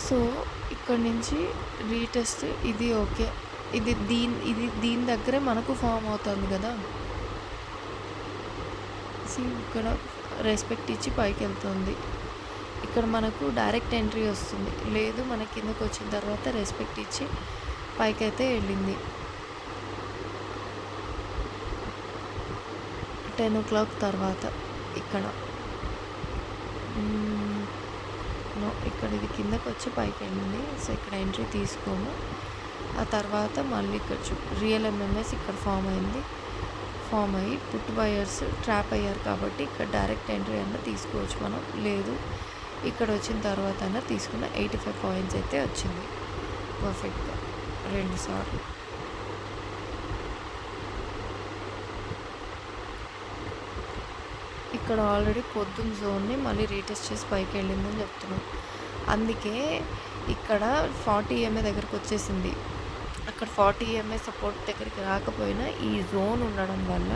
సో ఇక్కడ నుంచి రీటెస్ట్ ఇది. ఓకే, ఇది దీని దగ్గరే మనకు ఫామ్ అవుతుంది కదా. ఇక్కడ రెస్పెక్ట్ ఇచ్చి పైకి వెళ్తుంది. ఇక్కడ మనకు డైరెక్ట్ ఎంట్రీ వస్తుంది. లేదు మన కిందకు వచ్చిన తర్వాత రెస్పెక్ట్ ఇచ్చి పైకి అయితే వెళ్ళింది. 10 o'clock తర్వాత ఇక్కడ ఇక్కడ ఇది కిందకు వచ్చి పైకి వెళ్ళింది. సో ఇక్కడ ఎంట్రీ తీసుకోము. ఆ తర్వాత మళ్ళీ ఇక్కడ రియల్ ఎంఎంఎస్ ఇక్కడ ఫామ్ అయ్యి పుట్ బయర్స్ ట్రాప్ అయ్యారు కాబట్టి ఇక్కడ డైరెక్ట్ ఎంట్రీ అన్న తీసుకోవచ్చు మనం. లేదు ఇక్కడ వచ్చిన తర్వాత అన్న తీసుకున్న 85 పాయింట్స్ అయితే వచ్చింది పర్ఫెక్ట్గా 2 సార్లు. ఇక్కడ ఆల్రెడీ పొద్దున్న జోన్ని మళ్ళీ రీటెస్ట్ చేసి పైకి వెళ్ళిందని చెప్తున్నాం. అందుకే ఇక్కడ 40 EMA దగ్గరకు వచ్చేసింది. అక్కడ 40 EMA సపోర్ట్ దగ్గరికి రాకపోయినా ఈ జోన్ ఉండడం వల్ల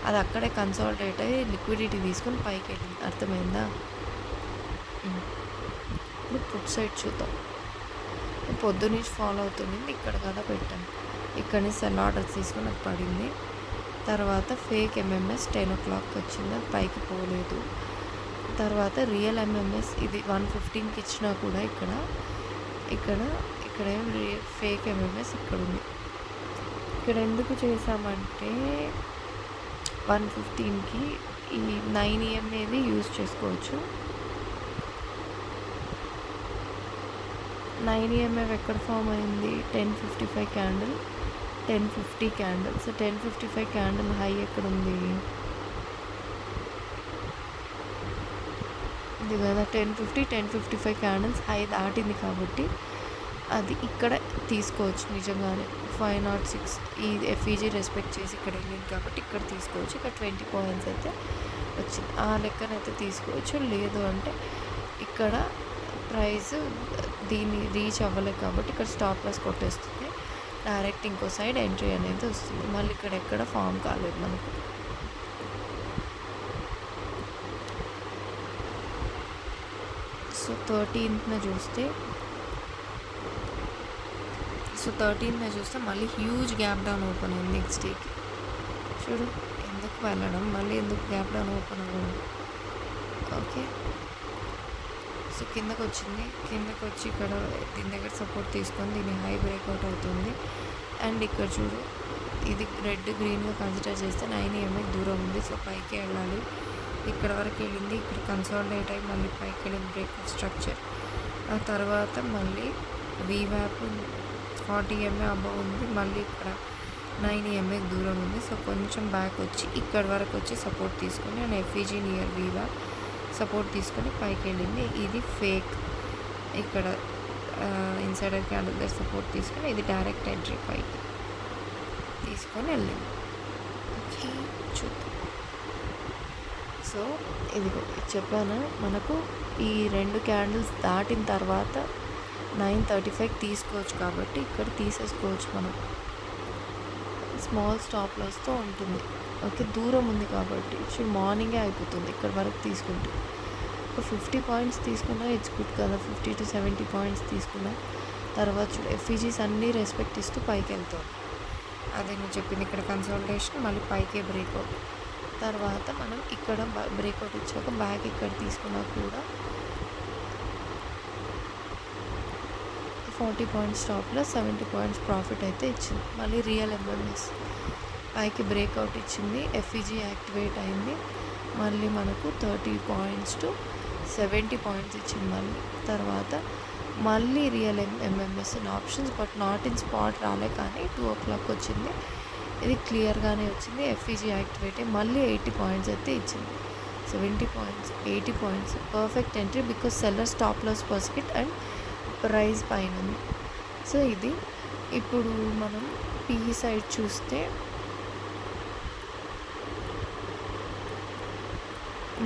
అది అక్కడే కన్సాలిడేట్ అయ్యి లిక్విడిటీ తీసుకొని పైకి వెళ్ళింది. అర్థమైందా? ఇప్పుడు పుట్ సైడ్ చూద్దాం. పొద్దున్నీ ఫాలో అవుతుంది. ఇక్కడ కదా పెట్టాను, ఇక్కడ నుంచి సెల్ ఆర్డర్స్ తీసుకొని అది పడింది. తర్వాత ఫేక్ ఎంఎంఎస్ 10 o'clockకి వచ్చింది, అది పైకి పోలేదు. తర్వాత రియల్ ఎంఎంఎస్ ఇది 115కి ఇచ్చినా కూడా ఇక్కడ ఏం ఫేక్ ఎంఎంఎస్ ఇక్కడ ఉంది. ఇక్కడ ఎందుకు చేసామంటే 115కి ఈ 9 EMAది యూజ్ చేసుకోవచ్చు. 9 EMA ఎక్కడ ఫామ్ అయింది? 1055 candle, 1050 candle. So 1055 candle high ఎక్కడ ఉంది? ఇది కదా 1055 క్యాండిల్స్ హై దాటింది కాబట్టి అది ఇక్కడ తీసుకోవచ్చు. నిజంగానే 506 ఈ FEG రెస్పెక్ట్ చేసి ఇక్కడ వెళ్ళింది కాబట్టి ఇక్కడ తీసుకోవచ్చు. ఇక్కడ 20 పాయింట్స్ అయితే వచ్చింది, ఆ లెక్కనైతే తీసుకోవచ్చు. లేదు అంటే ఇక్కడ ప్రైస్ దీన్ని రీచ్ అవ్వలేదు కాబట్టి ఇక్కడ స్టాప్ లాస్ కొట్టేస్తుంది. డైరెక్ట్ ఇంకో సైడ్ ఎంట్రీ అనేది వస్తుంది. మళ్ళీ ఇక్కడ ఎక్కడ ఫామ్ కాలేదు మనకు. సో 13th చూస్తే మళ్ళీ హ్యూజ్ గ్యాప్ డౌన్ ఓపెన్ అయింది నెక్స్ట్ డేకి. చూడు ఎందుకు వెళ్ళడం, మళ్ళీ ఎందుకు గ్యాప్ డౌన్ ఓపెన్ అవ్వడం. ఓకే, సో కిందకు వచ్చి ఇక్కడ దీని దగ్గర సపోర్ట్ తీసుకొని దీన్ని హై బ్రేక్అవుట్ అవుతుంది. అండ్ ఇక్కడ చూడు ఇది రెడ్ గ్రీన్గా కన్సిడర్ చేస్తే 9 EMA దూరం ఉంది. సో పైకి వెళ్ళాలి. ఇక్కడ వరకు వెళ్ళింది, ఇక్కడ కన్సాలిడేట్ అయ్యి మళ్ళీ పైకి వెళ్ళింది బ్రేక్ ఆఫ్ స్ట్రక్చర్. ఆ తర్వాత మళ్ళీ వీవ్యాప్ 40 EMA అబవ్ ఉంది. మళ్ళీ ఇక్కడ 9 EMA దూరం ఉంది. సో కొంచెం బ్యాక్ వచ్చి ఇక్కడ వరకు వచ్చి సపోర్ట్ తీసుకొని అండ్ FEG నియర్ వీవ్యాప్ సపోర్ట్ తీసుకొని పైకి వెళ్ళింది. ఇది ఫేక్. ఇక్కడ ఇన్సైడర్ క్యాండిల్ దగ్గర సపోర్ట్ తీసుకొని ఇది డైరెక్ట్ ఎంట్రీ పైకి తీసుకొని వెళ్ళింది. ఓకే, చూద్దాం. సో ఇదిగో చెప్పాను, మనకు ఈ 2 క్యాండిల్స్ దాటిన తర్వాత 9:35 తీసుకోవచ్చు కాబట్టి ఇక్కడ తీసేసుకోవచ్చు మనం. స్మాల్ స్టాప్ లాస్తో ఉంటుంది. ఓకే, దూరం ఉంది కాబట్టి మార్నింగే అయిపోతుంది ఇక్కడ వరకు తీసుకుంటే. ఒక 50 పాయింట్స్ తీసుకున్నా ఇట్స్ గుడ్ కదా. 50 to 70 పాయింట్స్ తీసుకున్నా తర్వాత చూడు FEGs అన్నీ రెస్పెక్ట్ ఇస్తూ పైకి వెళ్తాం. అదే నేను చెప్పింది, ఇక్కడ కన్సల్టేషన్ మళ్ళీ పైకే బ్రేక్అవుట్. తర్వాత మనం ఇక్కడ బ్రేక్అవుట్ ఇచ్చాక బ్యాక్ ఇక్కడ తీసుకున్నా కూడా 40 పాయింట్స్ స్టాప్లో 70 పాయింట్స్ ప్రాఫిట్ అయితే ఇచ్చింది. మళ్ళీ రియల్ MMS పైకి బ్రేక్అవుట్ ఇచ్చింది. FEG యాక్టివేట్ అయింది. మళ్ళీ మనకు 30 పాయింట్స్ టు 70 పాయింట్స్ ఇచ్చింది. తర్వాత మళ్ళీ real MMS in options but not in spot రాలే, కానీ 2 o'clock వచ్చింది. ఇది క్లియర్గానే వచ్చింది. FEG యాక్టివేట్ అయ్యి మళ్ళీ 80 పాయింట్స్ అయితే ఇచ్చింది. 70 points 80 points perfect entry because seller stop loss was hit and price పైన ఉంది. సో ఇది ఇప్పుడు మనం PE సైడ్ చూస్తే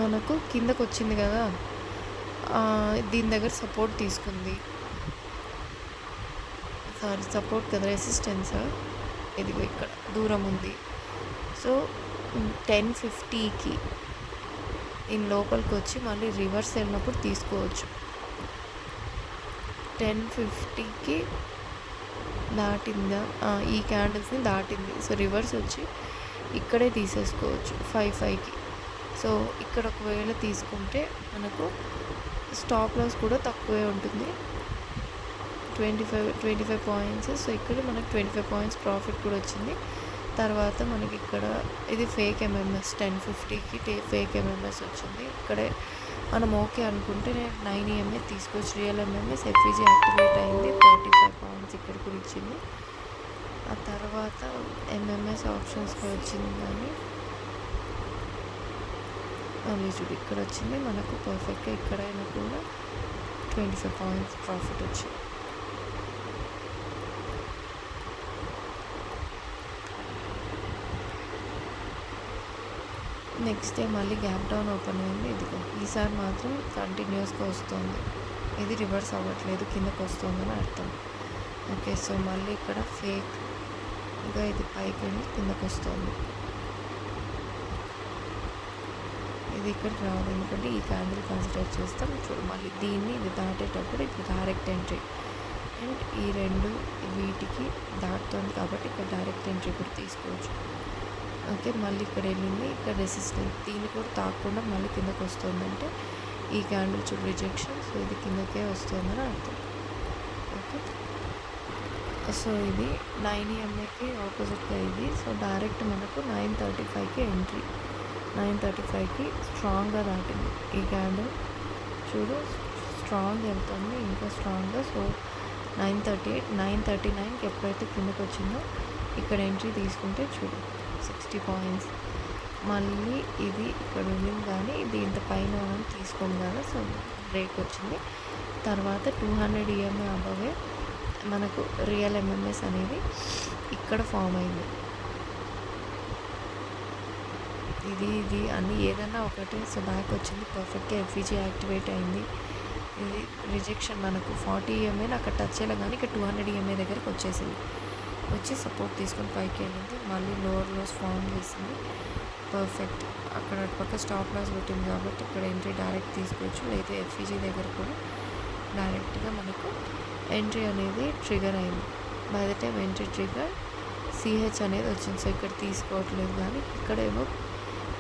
మనకు కిందకు వచ్చింది కదా, దీని దగ్గర సపోర్ట్ తీసుకుంది. సపోర్ట్ కదా, రెసిస్టెన్స్ ఇదిగో ఇక్కడ దూరం ఉంది. సో 10:50కి ఇన్ లోపలికి వచ్చి మళ్ళీ రివర్స్ వెళ్ళినప్పుడు తీసుకోవచ్చు. 10:50కి దాటిందా, ఈ క్యాండిల్స్ని దాటింది. సో రివర్స్ వచ్చి ఇక్కడే తీసేసుకోవచ్చు 5:05కి. సో ఇక్కడ ఒకవేళ తీసుకుంటే మనకు స్టాప్ లాస్ కూడా తక్కువే ఉంటుంది, 25 పాయింట్స్. సో ఇక్కడ మనకు 25 పాయింట్స్ ప్రాఫిట్ కూడా వచ్చింది. తర్వాత మనకి ఇక్కడ ఇది ఫేక్ MMS 10:50కి ఫేక్ MMS వచ్చింది. ఇక్కడే మనం ఓకే అనుకుంటే 9 EMA తీసుకోవచ్చు. రియల్ MMS FEG యాక్టివేట్ అయింది, 35 పాయింట్స్ ఇక్కడ కూడా ఇచ్చింది. ఆ తర్వాత MMS ఆప్షన్స్కి వచ్చింది, కానీ చూడు ఇక్కడ వచ్చింది మనకు పర్ఫెక్ట్గా. ఇక్కడైనా కూడా 25 పాయింట్స్ ప్రాఫిట్ వచ్చింది. నెక్స్ట్ డే మళ్ళీ గ్యాప్ డౌన్ ఓపెన్ అయింది. ఇదిగో ఈసారి మాత్రం కంటిన్యూస్గా వస్తుంది. ఇది రివర్స్ అవ్వట్లేదు, కిందకు వస్తుందని అర్థం. ఓకే, సో మళ్ళీ ఇక్కడ ఫేక్గా ఇది పైకి వెళ్ళి కిందకు వస్తుంది. ఇది ఇక్కడ రాదు, ఎందుకంటే ఈ క్యాండిల్ కన్సిడర్ చేస్తాం. చూడు మళ్ళీ దీన్ని ఇది దాటేటప్పుడు ఇది డైరెక్ట్ ఎంట్రీ అండ్ ఈ రెండు వీటికి దాటుతుంది కాబట్టి ఇక్కడ డైరెక్ట్ ఎంట్రీ కూడా తీసుకోవచ్చు. ఓకే, మళ్ళీ ఇక్కడ వెళ్ళింది, ఇక్కడ రెసిస్టెన్స్, దీన్ని కూడా తాకుండా మళ్ళీ కిందకు వస్తుందంటే ఈ క్యాండిల్ చూడు రిజెక్షన్. సో ఇది కిందకే వస్తుందని అర్థం. ఓకే, సో ఇది 9 EMAకి ఆపోజిట్గా ఇది. సో డైరెక్ట్ మనకు 9:35కి ఎంట్రీ, 9:35కి స్ట్రాంగ్గా దాటింది ఈ క్యాండిల్. చూడు స్ట్రాంగ్ వెళ్తుంది, ఇంకా స్ట్రాంగ్గా. సో 9:38 9:39కి ఎప్పుడైతే కిందకు వచ్చిందో ఇక్కడ ఎంట్రీ తీసుకుంటే చూడు 60 పాయింట్స్. మళ్ళీ ఇది ఇక్కడ ఉంది, కానీ ఇది ఇంత పైన మనం తీసుకోం కదా. సో బ్రేక్ వచ్చింది. తర్వాత 200 EMA అబవే మనకు రియల్ MMS అనేది ఇక్కడ ఫామ్ అయింది. ఇది అన్నీ ఏదైనా ఒకటే. సో బ్యాక్ వచ్చింది పర్ఫెక్ట్గా, FEG యాక్టివేట్ అయింది. ఇది రిజెక్షన్ మనకు 40 ఈఎంఏ అక్కడ టచ్ అయ్యలే కానీ ఇక్కడ 200 ఈఎంఏ దగ్గరకు వచ్చేసింది. వచ్చి సపోర్ట్ తీసుకొని పైకి వెళ్ళింది. మళ్ళీ లోవర్ లోస్ ఫామ్ చేసింది. పర్ఫెక్ట్. అక్కడ పక్క స్టాప్ లాస్ పెట్టింది కాబట్టి ఇక్కడ ఎంట్రీ డైరెక్ట్ తీసుకోవచ్చు. లేదా ఎఫ్ఈజీ దగ్గర కూడా డైరెక్ట్గా మనకు ఎంట్రీ అనేది ట్రిగర్ అయింది. By the time entry trigger CH అనేది వచ్చింది. సో ఇక్కడ తీసుకోవట్లేదు కానీ ఇక్కడేమో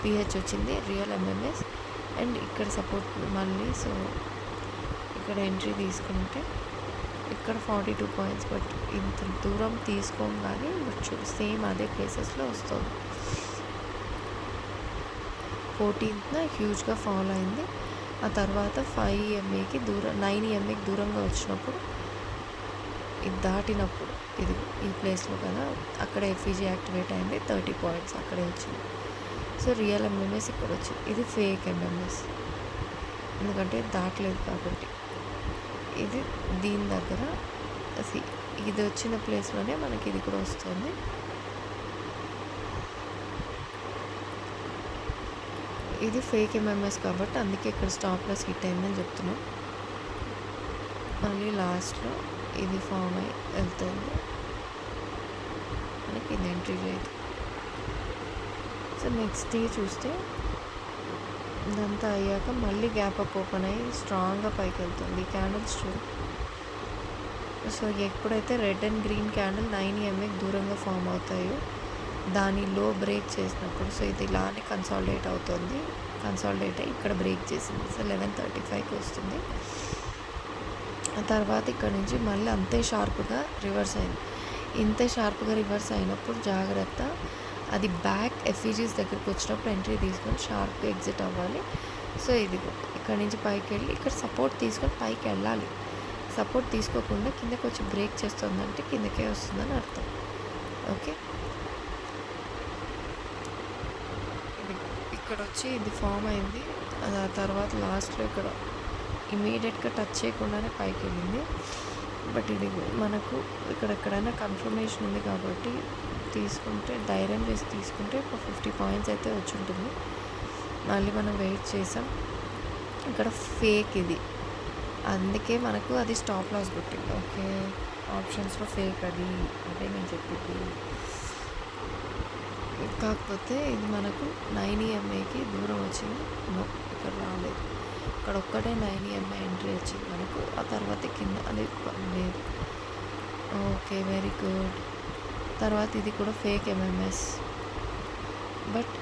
పిహెచ్ వచ్చింది, రియల్ ఎంఎంఎస్. అండ్ ఇక్కడ సపోర్ట్ మళ్ళీ. సో ఇక్కడ ఎంట్రీ తీసుకుంటే ఇక్కడ 42 పాయింట్స్. బట్ ఇంత దూరం తీసుకోం కానీ బట్ సేమ్ అదే ప్లేసెస్లో వస్తుంది. 14th హ్యూజ్గా ఫాలో అయింది. ఆ తర్వాత 5 ఎంఏకి దూరం 9 ఎంఏకి దూరంగా వచ్చినప్పుడు ఇది దాటినప్పుడు ఇది ఈ ప్లేస్లో కదా అక్కడ ఎఫ్ఈజీ యాక్టివేట్ అయింది. 30 పాయింట్స్ అక్కడే వచ్చింది. సో రియల్ ఎంఎంఎస్ ఇక్కడ వచ్చింది. ఇది ఫేక్ ఎంఎంఎస్ ఎందుకంటే దాటలేదు కాబట్టి. ఇది దీని దగ్గర ఇది వచ్చిన ప్లేస్లోనే మనకి ఇది కూడా వస్తుంది. ఇది ఫేక్ ఎంఎంఎస్ కాబట్టి అందుకే ఇక్కడ స్టాప్ లాస్ హిట్ అయిందని చెప్తున్నాం. మళ్ళీ లాస్ట్లో ఇది ఫామ్ అయి వెళ్తుంది. మనకి ఇది ఎంట్రీ లేదు. సో నెక్స్ట్ డే చూస్తే ఇదంతా అయ్యాక మళ్ళీ గ్యాప్ అప్ ఓపెన్ అయ్యి స్ట్రాంగ్గా పైకి వెళ్తుంది. ఈ క్యాండిల్స్ చూడు. సో ఎప్పుడైతే రెడ్ అండ్ గ్రీన్ క్యాండిల్ 9 ఎంఏకి దూరంగా ఫామ్ అవుతాయో దాని లో బ్రేక్ చేసినప్పుడు సో ఇది ఇలానే కన్సాలిడేట్ అవుతుంది. కన్సాలిడేట్ అయ్యి ఇక్కడ బ్రేక్ చేసింది. సో 11:35కి వస్తుంది. ఆ తర్వాత ఇక్కడ నుంచి మళ్ళీ అంతే షార్ప్గా రివర్స్ అయింది. ఇంతే షార్ప్గా రివర్స్ అయినప్పుడు జాగ్రత్త. అది బ్యాక్ ఎఫ్ఈజీస్ దగ్గరికి వచ్చినప్పుడు ఎంట్రీ తీసుకొని షార్ప్గా ఎగ్జిట్ అవ్వాలి. సో ఇది ఇక్కడ నుంచి పైకి వెళ్ళి ఇక్కడ సపోర్ట్ తీసుకొని పైకి వెళ్ళాలి. సపోర్ట్ తీసుకోకుండా కిందకి వచ్చి బ్రేక్ చేస్తుందంటే కిందకే వస్తుందని అర్థం. ఓకే, ఇక్కడ వచ్చి ఇది ఫామ్ అయింది. అది ఆ తర్వాత లాస్ట్లో ఇక్కడ ఇమీడియట్గా టచ్ చేయకుండానే పైకి వెళ్ళింది. బట్ ఇది మనకు ఇక్కడెక్కడైనా కన్ఫర్మేషన్ ఉంది కాబట్టి తీసుకుంటే ధైర్యం చేసి తీసుకుంటే ఒక 50 పాయింట్స్ అయితే వచ్చి ఉంటుంది. మళ్ళీ మనం వెయిట్ చేసాం. ఇక్కడ ఫేక్ ఇది, అందుకే మనకు అది స్టాప్ లాస్ కొట్టింది. ఓకే, ఆప్షన్స్లో ఫేక్ అది అదే నేను చెప్పింది. కాకపోతే ఇది మనకు 9 ఎంఏకి దూరం వచ్చింది. ఇక్కడ రాలేదు. ఇక్కడ ఒక్కటే 9 ఎంఏ ఎంట్రీ వచ్చింది మనకు. ఆ తర్వాత కింద అది లేదు. Okay, very good. తర్వాత ఇది కూడా ఫేక్ ఎంఎంఎస్. బట్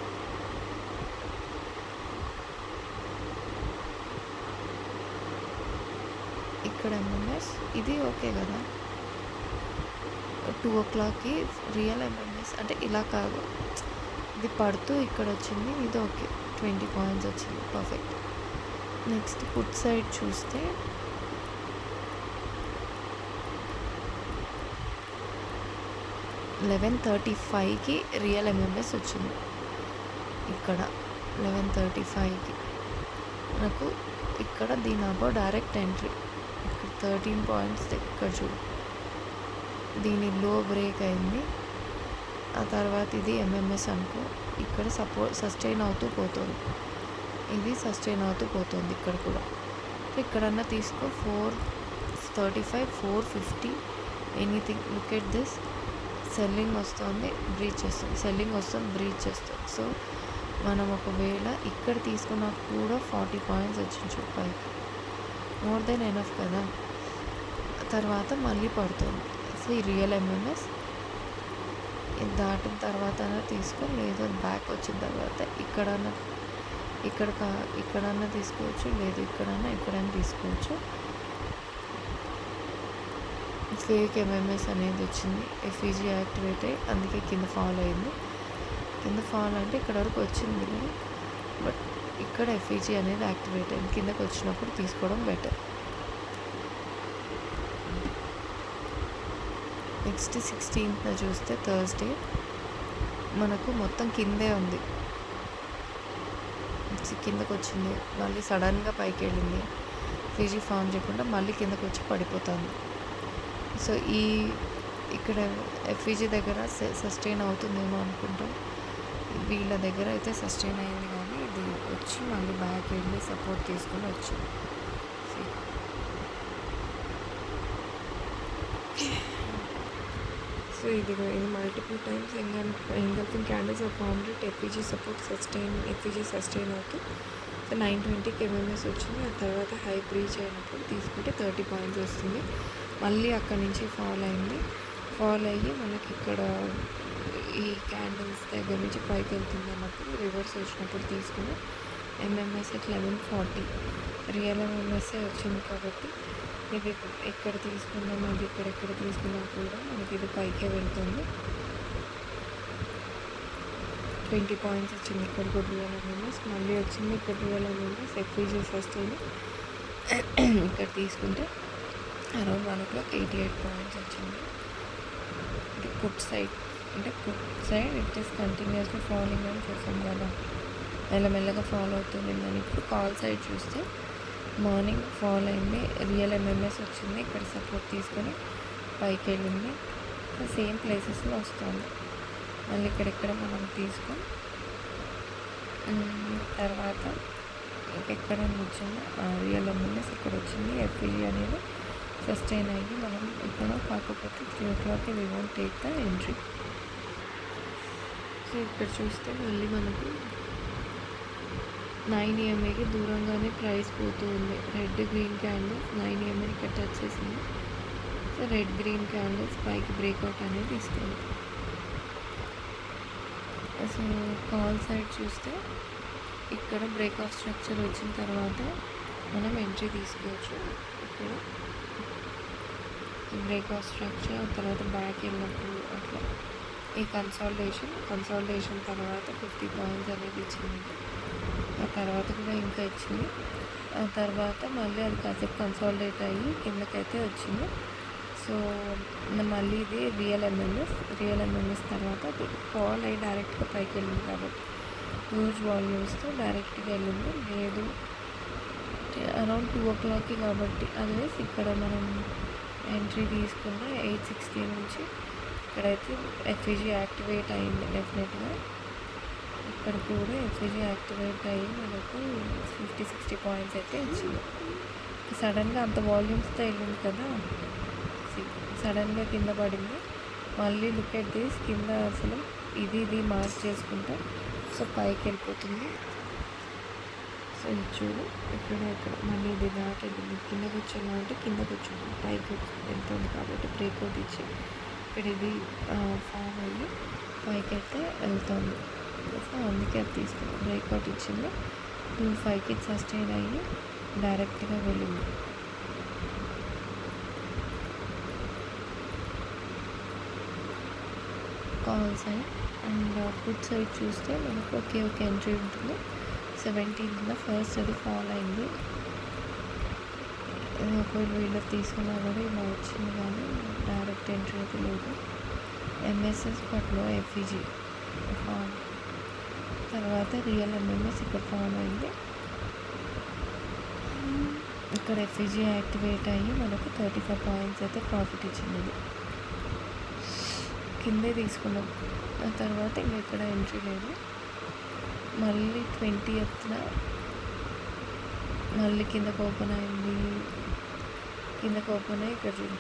ఇక్కడ ఎంఎంఎస్ ఇది ఓకే కదా. 2 o'clockకి రియల్ ఎంఎంఎస్ అంటే ఇలా కాదు, ఇది పడుతూ ఇక్కడ వచ్చింది. ఇది ఓకే, 20 పాయింట్స్ వచ్చింది. పర్ఫెక్ట్. నెక్స్ట్ పుట్ సైడ్ చూస్తే 11:35కి రియల్ ఎంఎంఎస్ వచ్చింది. ఇక్కడ 11:35కి నాకు ఇక్కడ దీని అబౌ డైరెక్ట్ ఎంట్రీ. ఇక్కడ 13 పాయింట్స్ ఇక్కడ చూడు, దీని లో బ్రేక్ అయింది. ఆ తర్వాత ఇది ఎంఎంఎస్ అనుకో. ఇక్కడ సస్టైన్ అవుతూ పోతుంది. ఇది సస్టైన్ అవుతూ పోతుంది ఇక్కడ కూడా. ఇక్కడన్నా తీసుకో. 435, 450 anything. Look at this. Selling వస్తుంది, బ్రీచ్ చేస్తుంది, సెల్లింగ్ వస్తుంది, బ్రీచ్ చేస్తుంది. సో మనం ఒకవేళ ఇక్కడ తీసుకున్నా కూడా 40 పాయింట్స్ వచ్చింది పైకి. మోర్ దెన్ ఎనఫ్ కదా. తర్వాత మళ్ళీ పడుతుంది. సో ఈ రియల్ ఎంఎంఎస్ ఇది దాటిన తర్వాత తీసుకొని, లేదు బ్యాక్ వచ్చిన తర్వాత ఇక్కడన్నా తీసుకోవచ్చు, లేదు ఎక్కడైనా తీసుకోవచ్చు. ఫేక్ ఎంఎంఎస్ అనేది వచ్చింది. ఎఫ్ఈజీ యాక్టివేట్ అయ్యి అందుకే కింద ఫాల్ అయింది. కింద ఫాల్ అంటే ఇక్కడ వరకు వచ్చింది కానీ బట్ ఇక్కడ ఎఫ్ఈజీ అనేది యాక్టివేట్ అయింది. కిందకి వచ్చినప్పుడు తీసుకోవడం బెటర్. నెక్స్ట్ 16th చూస్తే థర్స్డే మనకు మొత్తం కిందే ఉంది. కిందకు వచ్చింది, మళ్ళీ సడన్గా పైకి వెళ్ళింది. ఫీజీ ఫామ్ చేయకుండా మళ్ళీ కిందకు వచ్చి పడిపోతుంది. సో ఇక్కడ ఎఫ్ఈజీ దగ్గర సస్టైన్ అవుతుందేమో అనుకుంటాం. వీళ్ళ దగ్గర అయితే సస్టైన్ అయింది కానీ ఇది వచ్చి మళ్ళీ బ్యాక్ వెళ్ళి సపోర్ట్ తీసుకొని వచ్చింది. సో ఇది multiple times engulfing candles are formed at FVG support sustain అవుతూ సో 920 kms వచ్చింది. ఆ తర్వాత హై బ్రీచ్ అయినప్పుడు తీసుకుంటే 30 పాయింట్స్ వస్తుంది. మళ్ళీ అక్కడి నుంచి ఫాల్ అయ్యి మనకి ఇక్కడ ఈ క్యాండిల్స్ దగ్గర నుంచి పైకి వెళ్తుంది అన్నప్పుడు రివర్స్ వచ్చినప్పుడు తీసుకుని ఎంఎంఎస్ at 1140 రియల్ ఎంఎంఎస్ఏ వచ్చింది కాబట్టి ఇది ఎక్కడ తీసుకున్నాం అది ఎక్కడ తీసుకున్నా కూడా మనకి ఇది పైకే వెళ్తుంది. 20 పాయింట్స్ వచ్చింది ఇక్కడ కూడా రియల్ ఎంఎంఎస్. మళ్ళీ వచ్చింది ఇక్కడ రియల్ ఎంఎంఎస్ ఎఫ్ఈజీ సస్టైన్ ఇక్కడ తీసుకుంటే అరౌండ్ 1 o'clock 88 పాయింట్స్ వచ్చింది. ఇది put side it is continuously following అని చూసాం కదా, మెల్లమెల్లగా ఫాలో అవుతుంది. మనం ఇప్పుడు కాల్ సైడ్ చూస్తే మార్నింగ్ ఫాల్ అయింది, రియల్ ఎంఎంఎస్ వచ్చింది, ఇక్కడ సపోర్ట్ తీసుకొని పైకి వెళ్ళింది, సేమ్ ప్లేసెస్లో వస్తుంది. మళ్ళీ ఇక్కడెక్కడ మనం తీసుకొని తర్వాత ఎక్కడ వచ్చింది రియల్ ఎంఎంఎస్ ఇక్కడ వచ్చింది. ఎఫ్ఈజీ అనేది సస్టైన్ అయ్యి మనం ఇక్కడ కాకపోతే 3 o'clock we won't take the entry. So ఇక్కడ చూస్తే మళ్ళీ మనకు 9 EMAకి దూరంగానే ప్రైస్ పోతూ ఉంది. రెడ్ గ్రీన్ క్యాండిల్స్ 9 EMAని ఇక్కడ టచ్ చేసింది. సో రెడ్ గ్రీన్ క్యాండిల్స్ పైకి బ్రేక్అవుట్ అనేది ఇస్తుంది. సో కాల్ సైడ్ చూస్తే ఇక్కడ బ్రేక్ ఆఫ్ స్ట్రక్చర్ వచ్చిన తర్వాత మనం ఎంట్రీ తీసుకోవచ్చు. ఇక్కడ బ్రేక్ ఆఫ్ స్ట్రక్చర్ తర్వాత బ్యాక్ వెళ్ళినప్పుడు అట్లా ఈ కన్సాలిడేషన్ తర్వాత 50 పాయింట్స్ అనేది ఇచ్చింది. ఆ తర్వాత కూడా ఇంకా ఇచ్చింది. ఆ తర్వాత మళ్ళీ అది కాసేపు కన్సాలిడేట్ అయ్యి కిందకైతే వచ్చింది. సో మళ్ళీ ఇది రియల్ ఎంఎంఎస్ తర్వాత కాల్ అయ్యి డైరెక్ట్గా పైకి వెళ్ళింది కాబట్టి హ్యూజ్ వాల్యూమ్స్తో డైరెక్ట్గా వెళ్ళింది. లేదు అరౌండ్ 2 o'clock కాబట్టి అదర్వైజ్ ఇక్కడ మనం ఎంట్రీ తీసుకున్న 860 నుంచి ఇక్కడైతే ఎఫ్ఈజీ యాక్టివేట్ అయింది. డెఫినెట్గా ఇక్కడ కూడా ఎఫ్ఈజీ యాక్టివేట్ అయ్యి మనకు 50-60 పాయింట్స్ అయితే ఇచ్చింది. సడన్గా అంత వాల్యూమ్స్తో వెళ్ళింది కదా, సడన్గా కింద పడింది. మళ్ళీ లుక్ ఎట్ దిస్ కింద అసలు ఇది మార్క్ చేసుకుంటాం. సో పైకి వెళ్ళిపోతుంది. సో ఇది చూడు ఇక్కడ మళ్ళీ ఇది దాటెళ్ళింది. కిందకు వచ్చేలా అంటే కిందకు వచ్చింది, పైకి వెళ్తుంది కాబట్టి బ్రేక్అవుట్ ఇచ్చి ఇక్కడ ఇది ఫామ్ అయ్యి పైకి అయితే వెళ్తుంది. సో అందుకే అది తీసుకుని బ్రేక్అవుట్ ఇచ్చింది. 2.5కి సస్టైన్ అయ్యి డైరెక్ట్గా వెళ్ళింది. Call side and put side చూస్తే మనకు ఒకే ఎంట్రీ ఉంటుంది. 17th ఫస్ట్ అది ఫాల్ అయింది. ఒకవేళ వీళ్ళు తీసుకున్నా కూడా ఇలా వచ్చింది కానీ డైరెక్ట్ ఎంట్రీ అయితే లేదు. ఎంఎస్ఎస్ పట్లో ఎఫ్ఈజీ ఫామ్ తర్వాత రియల్ ఎంఎంఎస్ ఇక్కడ ఫామ్ అయింది. ఇక్కడ ఎఫ్ఈజీ యాక్టివేట్ అయ్యి మనకు 35 పాయింట్స్ అయితే ప్రాఫిట్ ఇచ్చింది. కిందే తీసుకున్నాం. ఆ తర్వాత ఇంకా ఇక్కడ ఎంట్రీ లేదు. మళ్ళీ 20th మళ్ళీ కిందకు ఓపెన్ అయ్యి ఇక్కడ చూడు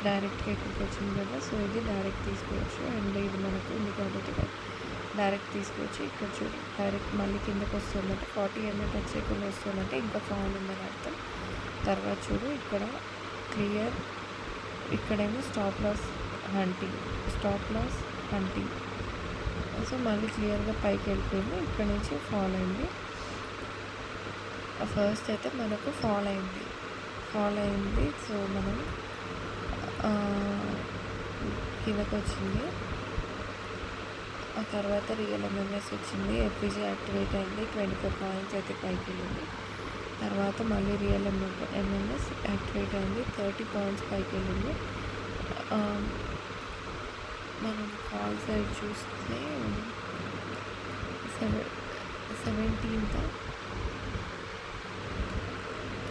డైరెక్ట్గా ఇక్కడికి వచ్చింది కదా. సో ఇది డైరెక్ట్ తీసుకోవచ్చు అండ్ ఇది మనకు ఉంది కాబట్టి డైరెక్ట్ తీసుకోవచ్చు. ఇక్కడ చూడు డైరెక్ట్ మళ్ళీ కిందకు వస్తుందంటే 40 MA టచ్ చేయకుండా వస్తుందంటే ఇంకా ఫాల్ ఉందని అర్థం. తర్వాత చూడు ఇక్కడ క్లియర్, ఇక్కడేమో స్టాప్ లాస్ హంటింగ్. సో మళ్ళీ క్లియర్గా పైకి వెళ్ళిపోయింది. ఇక్కడ నుంచి ఫాల్ అయింది. ఫస్ట్ అయితే మనకు ఫాల్ అయింది. సో మనం కిందకు వచ్చింది. ఆ తర్వాత రియల్ ఎంఎంఎస్ వచ్చింది. ఎఫ్ఈజీ యాక్టివేట్ అయింది. 25 పాయింట్స్ అయితే పైకి వెళ్ళింది. తర్వాత మళ్ళీ రియల్ ఎంఎంఎస్ యాక్టివేట్ అయింది. 30 పాయింట్స్ పైకి వెళ్ళింది. మనం కాల్ సైడ్ చూస్తే 17th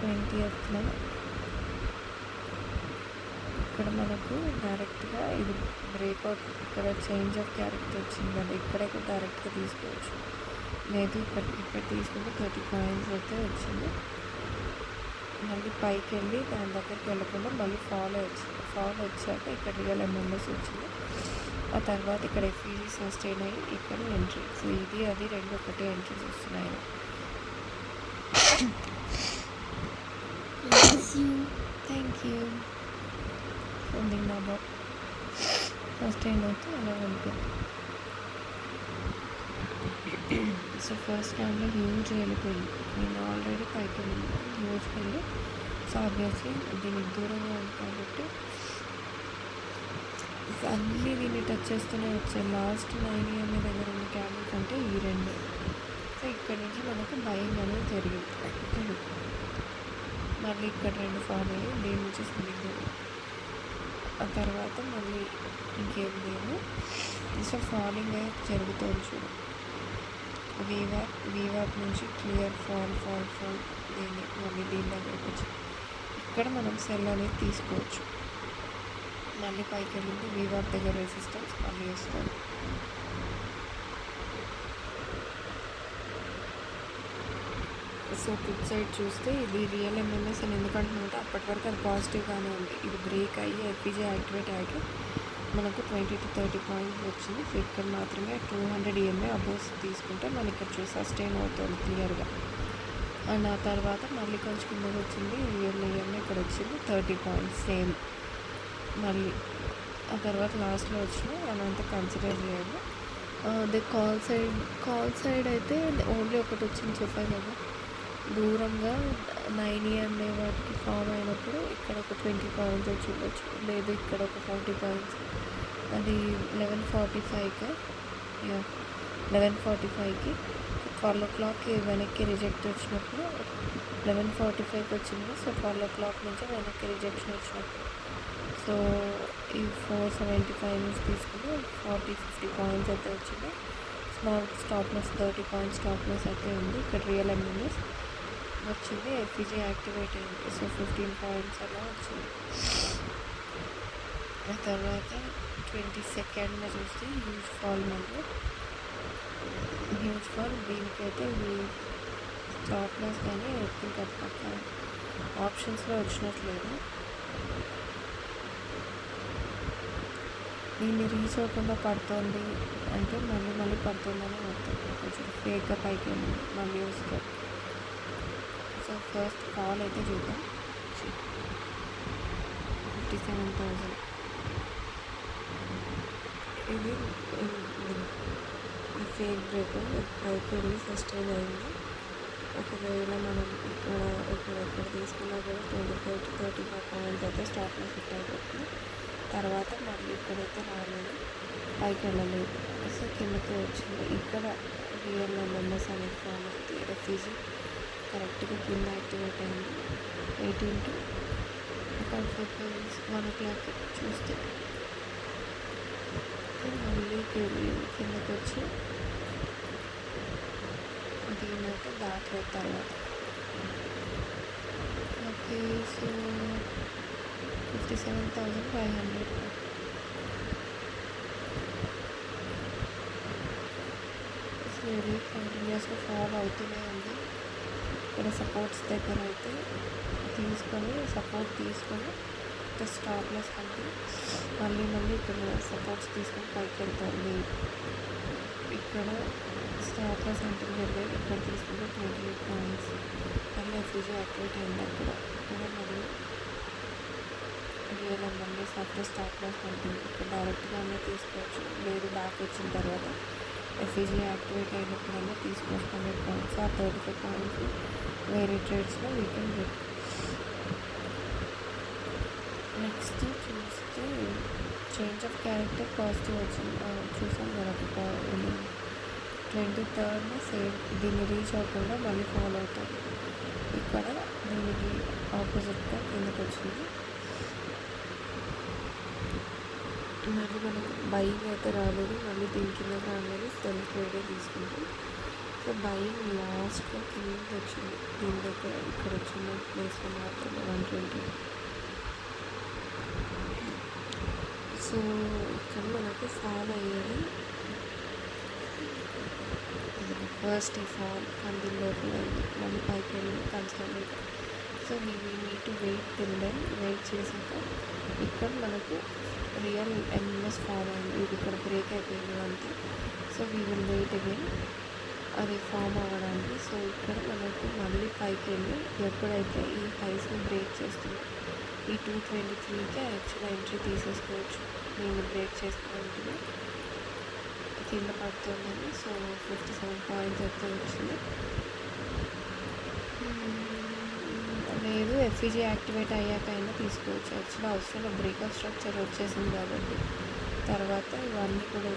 20th ఇక్కడ మనకు డైరెక్ట్గా ఇది బ్రేక్అవుట్ ఇక్కడ చేంజ్ ఆఫ్ క్యారెక్టర్ వచ్చింది కదా, ఇక్కడైతే డైరెక్ట్గా తీసుకోవచ్చు. లేదు ఇక్కడ తీసుకుంటే 30 పాయింట్స్ అయితే వచ్చింది. మళ్ళీ పైకి వెళ్ళి దాని దగ్గరికి వెళ్ళకుండా మళ్ళీ ఫాల్ వచ్చాక ఇక్కడ రియల్ ఎంఎంఎస్ వచ్చింది. ఆ తర్వాత ఇక్కడ ఎఫ్ఈజీ సస్టైన్ అయ్యి ఇక్కడ ఎంట్రీ. సో ఇది అది రెండు ఒకటే ఎంట్రీస్ వస్తున్నాయి. Thank you. సంథింగ్ నా బాబు సస్టైన్ అయితే అలా ఉంటుంది. సో ఫస్ట్ టైంలో హ్యూజ్ వెళ్ళిపోయింది. నేను ఆల్రెడీ పైకి వెళ్ళి హ్యూజ్కి వెళ్ళి, సో ఆబ్వియస్లీ దీనికి దూరంగా ఉంది కాబట్టి అన్నీ దీన్ని టచ్ చేస్తూనే వచ్చాయి. లాస్ట్ 9 AM దగ్గర ఉన్న క్యాండిల్స్ అంటే ఈ రెండు. సో ఇక్కడ నుంచి మనకు బయింగ్ అనేది జరిగింది. మళ్ళీ ఇక్కడ రెండు ఫామ్ అయ్యి దీని నుంచి సెల్లింగ్. ఆ తర్వాత మళ్ళీ ఇంకేం లేదు. సో ఫాలింగ్ అయితే జరుగుతుంది చూడు. వీవాప్ నుంచి క్లియర్ ఫాల్ దీన్ని మళ్ళీ దీని దగ్గరకు వచ్చి ఇక్కడ మనం సెల్ అనేది తీసుకోవచ్చు. మళ్ళీ పైకి వెళ్ళింది వీవాప్ దగ్గర రెసిస్టెన్స్ మళ్ళీ వస్తుంది. సో పుట్ సైడ్ చూస్తే ఇది రియల్ ఎంఎంఎస్ అని ఎందుకంటున్నామంటే అప్పటి వరకు అది పాజిటివ్గానే ఉంది. ఇది బ్రేక్ అయ్యి ఎఫ్ఈజీ యాక్టివేట్ అయ్యాక మనకు 20 to 30 పాయింట్స్ వచ్చింది. సో ఇక్కడ మాత్రమే 200 EMA అబోవ్స్ తీసుకుంటే మనకి ఇక్కడ చూసి సస్టైన్ అవుతుంది క్లియర్గా. అండ్ ఆ తర్వాత మళ్ళీ కొంచెం కిందకి వచ్చింది రియల్ EMA ఇక్కడ వచ్చింది 30 పాయింట్స్ సేమ్. మళ్ళీ ఆ తర్వాత లాస్ట్లో వచ్చిన అదంతా కన్సిడర్ చేయాలి. అదే కాల్ సైడ్ అయితే ఓన్లీ ఒకటి వచ్చింది చెప్పాను కదా, దూరంగా 9 EMA వాటికి ఫామ్ అయినప్పుడు ఇక్కడ ఒక 20 పాయింట్స్ వచ్చి ఉండొచ్చు, లేదు ఇక్కడ ఒక 40 పాయింట్స్. అది 11:45కి 11:45కి 12 o'clockకి వెనక్కి రిజెక్ట్ వచ్చినప్పుడు 11:45కి వచ్చింది. సో 12 o'clock నుంచి వెనక్కి రిజెక్షన్ వచ్చినప్పుడు సో ఈ 475 నుంచి తీసుకుని 40-50 పాయింట్స్ అయితే వచ్చింది. Small stop loss 30 points stop loss అయితే ఉంది. ఇక్కడ రియల్ ఎంఎంఎస్ వచ్చింది, ఎఫ్ఈజీ యాక్టివేట్ అయింది. సో 15 పాయింట్స్ అలా వచ్చింది. ఆ తర్వాత 22nd చూస్తే హ్యూజ్ ఫాల్ మళ్ళీ హ్యూజ్ ఫాల్. దీనికైతే ఇది స్టాప్ లాస్ కానీ ఎప్పుడు పక్క ఆప్షన్స్లో వచ్చినట్లేదు. దీన్ని రీచ్ అవ్వకుండా పడుతుంది అంటే మళ్ళీ పడుతుందని అర్థం. కొంచెం ఫేక్గా పైకి వెళ్ళింది మళ్ళీ వస్తుంది. సో ఫస్ట్ కాల్ అయితే చూద్దాం. 57,000 ఇది ఫేక్ బ్రేక్ పైకి వెళ్ళి సస్టైన్ అయింది. ఒకవేళ మనం ఇక్కడ తీసుకున్నా కూడా 25 to 35 పాయింట్స్ అయితే స్టాప్ లాస్ హిట్ అయిపోతుంది. తర్వాత మళ్ళీ ఇక్కడైతే రాలేదు, పైకి వెళ్ళలేదు. సో కిందకి వచ్చింది. ఇక్కడ రియల్ ఎంఎంఎస్ అనేది ఫామ్ అయింది. ఎఫ్ఈజీ కరెక్ట్గా కింద యాక్టివేట్ అయింది. 18 to 45 పాయింట్స్ 1 o'clock చూస్తే మళ్ళీ కిందకి వచ్చి దీనైతే దాటలేదు తర్వాత. ఓకే, సో 57,500 ఇది కంటిన్యూస్గా ఫాల్ అవుతూనే ఉంది. ఇక్కడ సపోర్ట్స్ దగ్గర అయితే సపోర్ట్ తీసుకొని స్టాప్ లాస్ అంటే మళ్ళీ ఇక్కడ సపోర్ట్స్ తీసుకొని పైకి వెళ్తుంది. ఇక్కడ స్టాప్ లాస్ అంటే వెళ్ళేది ఇక్కడ తీసుకుంటే 28 పాయింట్స్ మళ్ళీ ఎఫ్ఈజీ యాక్టివేట్ అయింది. ఇక్కడ మళ్ళీ రియల్ మళ్ళీ సాఫ్ట్వేర్ స్టాప్ లాస్ ఉంటుంది. ఇక్కడ డైరెక్ట్గానే తీసుకోవచ్చు, లేదు బ్యాక్ వచ్చిన తర్వాత ఎఫ్ఈజీ యాక్టివేట్ అయినప్పుడల్లా తీసుకోవచ్చు 100 పాయింట్స్. ఆ 35 పాయింట్స్ వేరే ట్రేడ్స్లో వీ కెన్ గెట్. నెక్స్ట్ చూస్తే చేంజ్ ఆఫ్ క్యారెక్టర్ పాజిటివ్ వచ్చింది చూసాం కదా. 23rd సేమ్ దీన్ని రీచ్ అవ్వకుండా మళ్ళీ ఫాలో అవుతుంది. ఇక్కడ దీనికి ఆపోజిట్గా కిందకి వచ్చింది. మళ్ళీ మనకు బయింగ్ అయితే రాలేదు, మళ్ళీ దీని కింద రాగానే సెల్ ట్రేడే తీసుకుంటాం. సో బయింగ్ లాస్ట్లో కింద వచ్చింది, దీని దగ్గర ఇక్కడ వచ్చిన ప్లేస్లో మాత్రమే 120. సో ఇక్కడ మనకు ఫాల్ అయ్యేది ఫస్ట్ ఫాల్ కందిల్ లోపల మళ్ళీ పైకి వెళ్ళి consult. So we need to wait till then. Wait చేసాక ఇక్కడ మనకు రియల్ ఎంఎంఎస్ ఫామ్ అయింది. ఇది ఇక్కడ బ్రేక్ అయిపోయింది అంతే. So we will wait again అది ఫామ్ అవ్వడానికి. సో ఇక్కడ మనకు మళ్ళీ పైకి వెళ్ళి ఎప్పుడైతే ఈ హైస్ని బ్రేక్ చేస్తుంది, ఈ 223కే యాక్చువల్ ఎంట్రీ తీసేసుకోవచ్చు. నేను బ్రేక్ చేసుకోవడానికి కింద పడుతుందని. సో 57 పాయింట్స్ అయితే వచ్చింది. లేదు ఎఫ్ఈజీ యాక్టివేట్ అయ్యాక అయినా తీసుకోవచ్చు. యాక్చువల్లీ అవసరం బ్రేక్అప్ స్ట్రక్చర్ వచ్చేసింది కాబట్టి తర్వాత ఇవన్నీ కూడా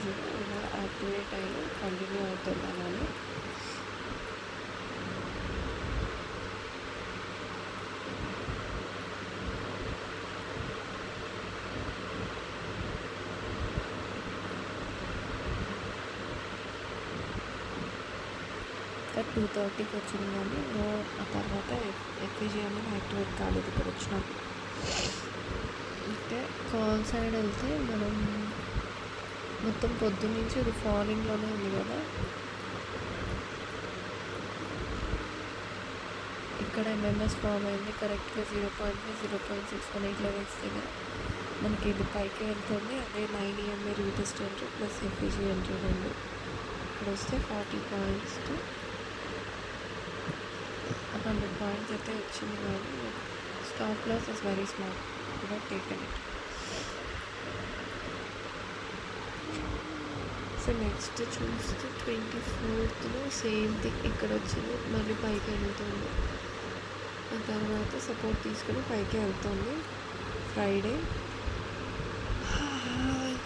యాక్టివేట్ అయ్యి కంటిన్యూ అవుతుంది అలానే. ఇక్కడ 230కి వచ్చింది కానీ ఆ తర్వాత ఎఫ్ఈజీ అనేది యాక్టివేట్ కాలేదు ఇక్కడ వచ్చినప్పుడు. అంటే కాల్ సైడ్ వెళ్తే మనం మొత్తం పొద్దున్నుంచి ఇది ఫాలింగ్లోనే ఉంది కదా. ఇక్కడ ఎంఎంఎస్ ఫామ్ అయింది కరెక్ట్గా 0.5 0.618 లెవెల్స్ దగ్గర మనకి ఇది పైకి వెళ్తుంది. అదే 9 EMA retest entry plus FEG entry రెండు ఇక్కడ వస్తే 40 పాయింట్స్ 100 పాయింట్స్ అయితే వచ్చింది. కానీ stop loss is very small, కూడా టేకెన్ ఇట్. సో నెక్స్ట్ చూస్తే 24th సేమ్ థింగ్ ఇక్కడ వచ్చింది, మళ్ళీ పైకి వెళ్తుంది. ఆ తర్వాత సపోర్ట్ తీసుకొని పైకి వెళ్తుంది. ఫ్రైడే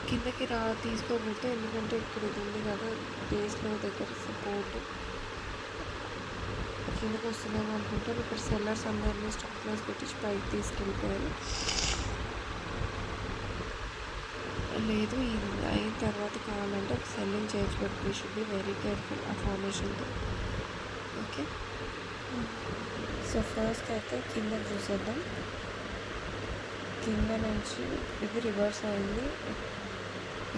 కిందకి తీసుకోకపోతే, ఎందుకంటే ఇక్కడ ఇది ఉంది కదా బేస్లో దగ్గర సపోర్ట్ కిందకి వస్తున్నాము అనుకుంటారు. ఇక్కడ సెల్లర్స్ అందరినీ స్టాప్ లాస్ పెట్టించి పైకి తీసుకెళ్ళిపోయారు. లేదు ఇది అయిన తర్వాత కావాలంటే ఒక సెల్లింగ్ చేయొచ్చు, but we should be very careful ఆ ఫార్మేషన్తో. ఓకే, సో ఫస్ట్ అయితే కింద చూసేద్దాం. కింద నుంచి ఇది రివర్స్ అయింది,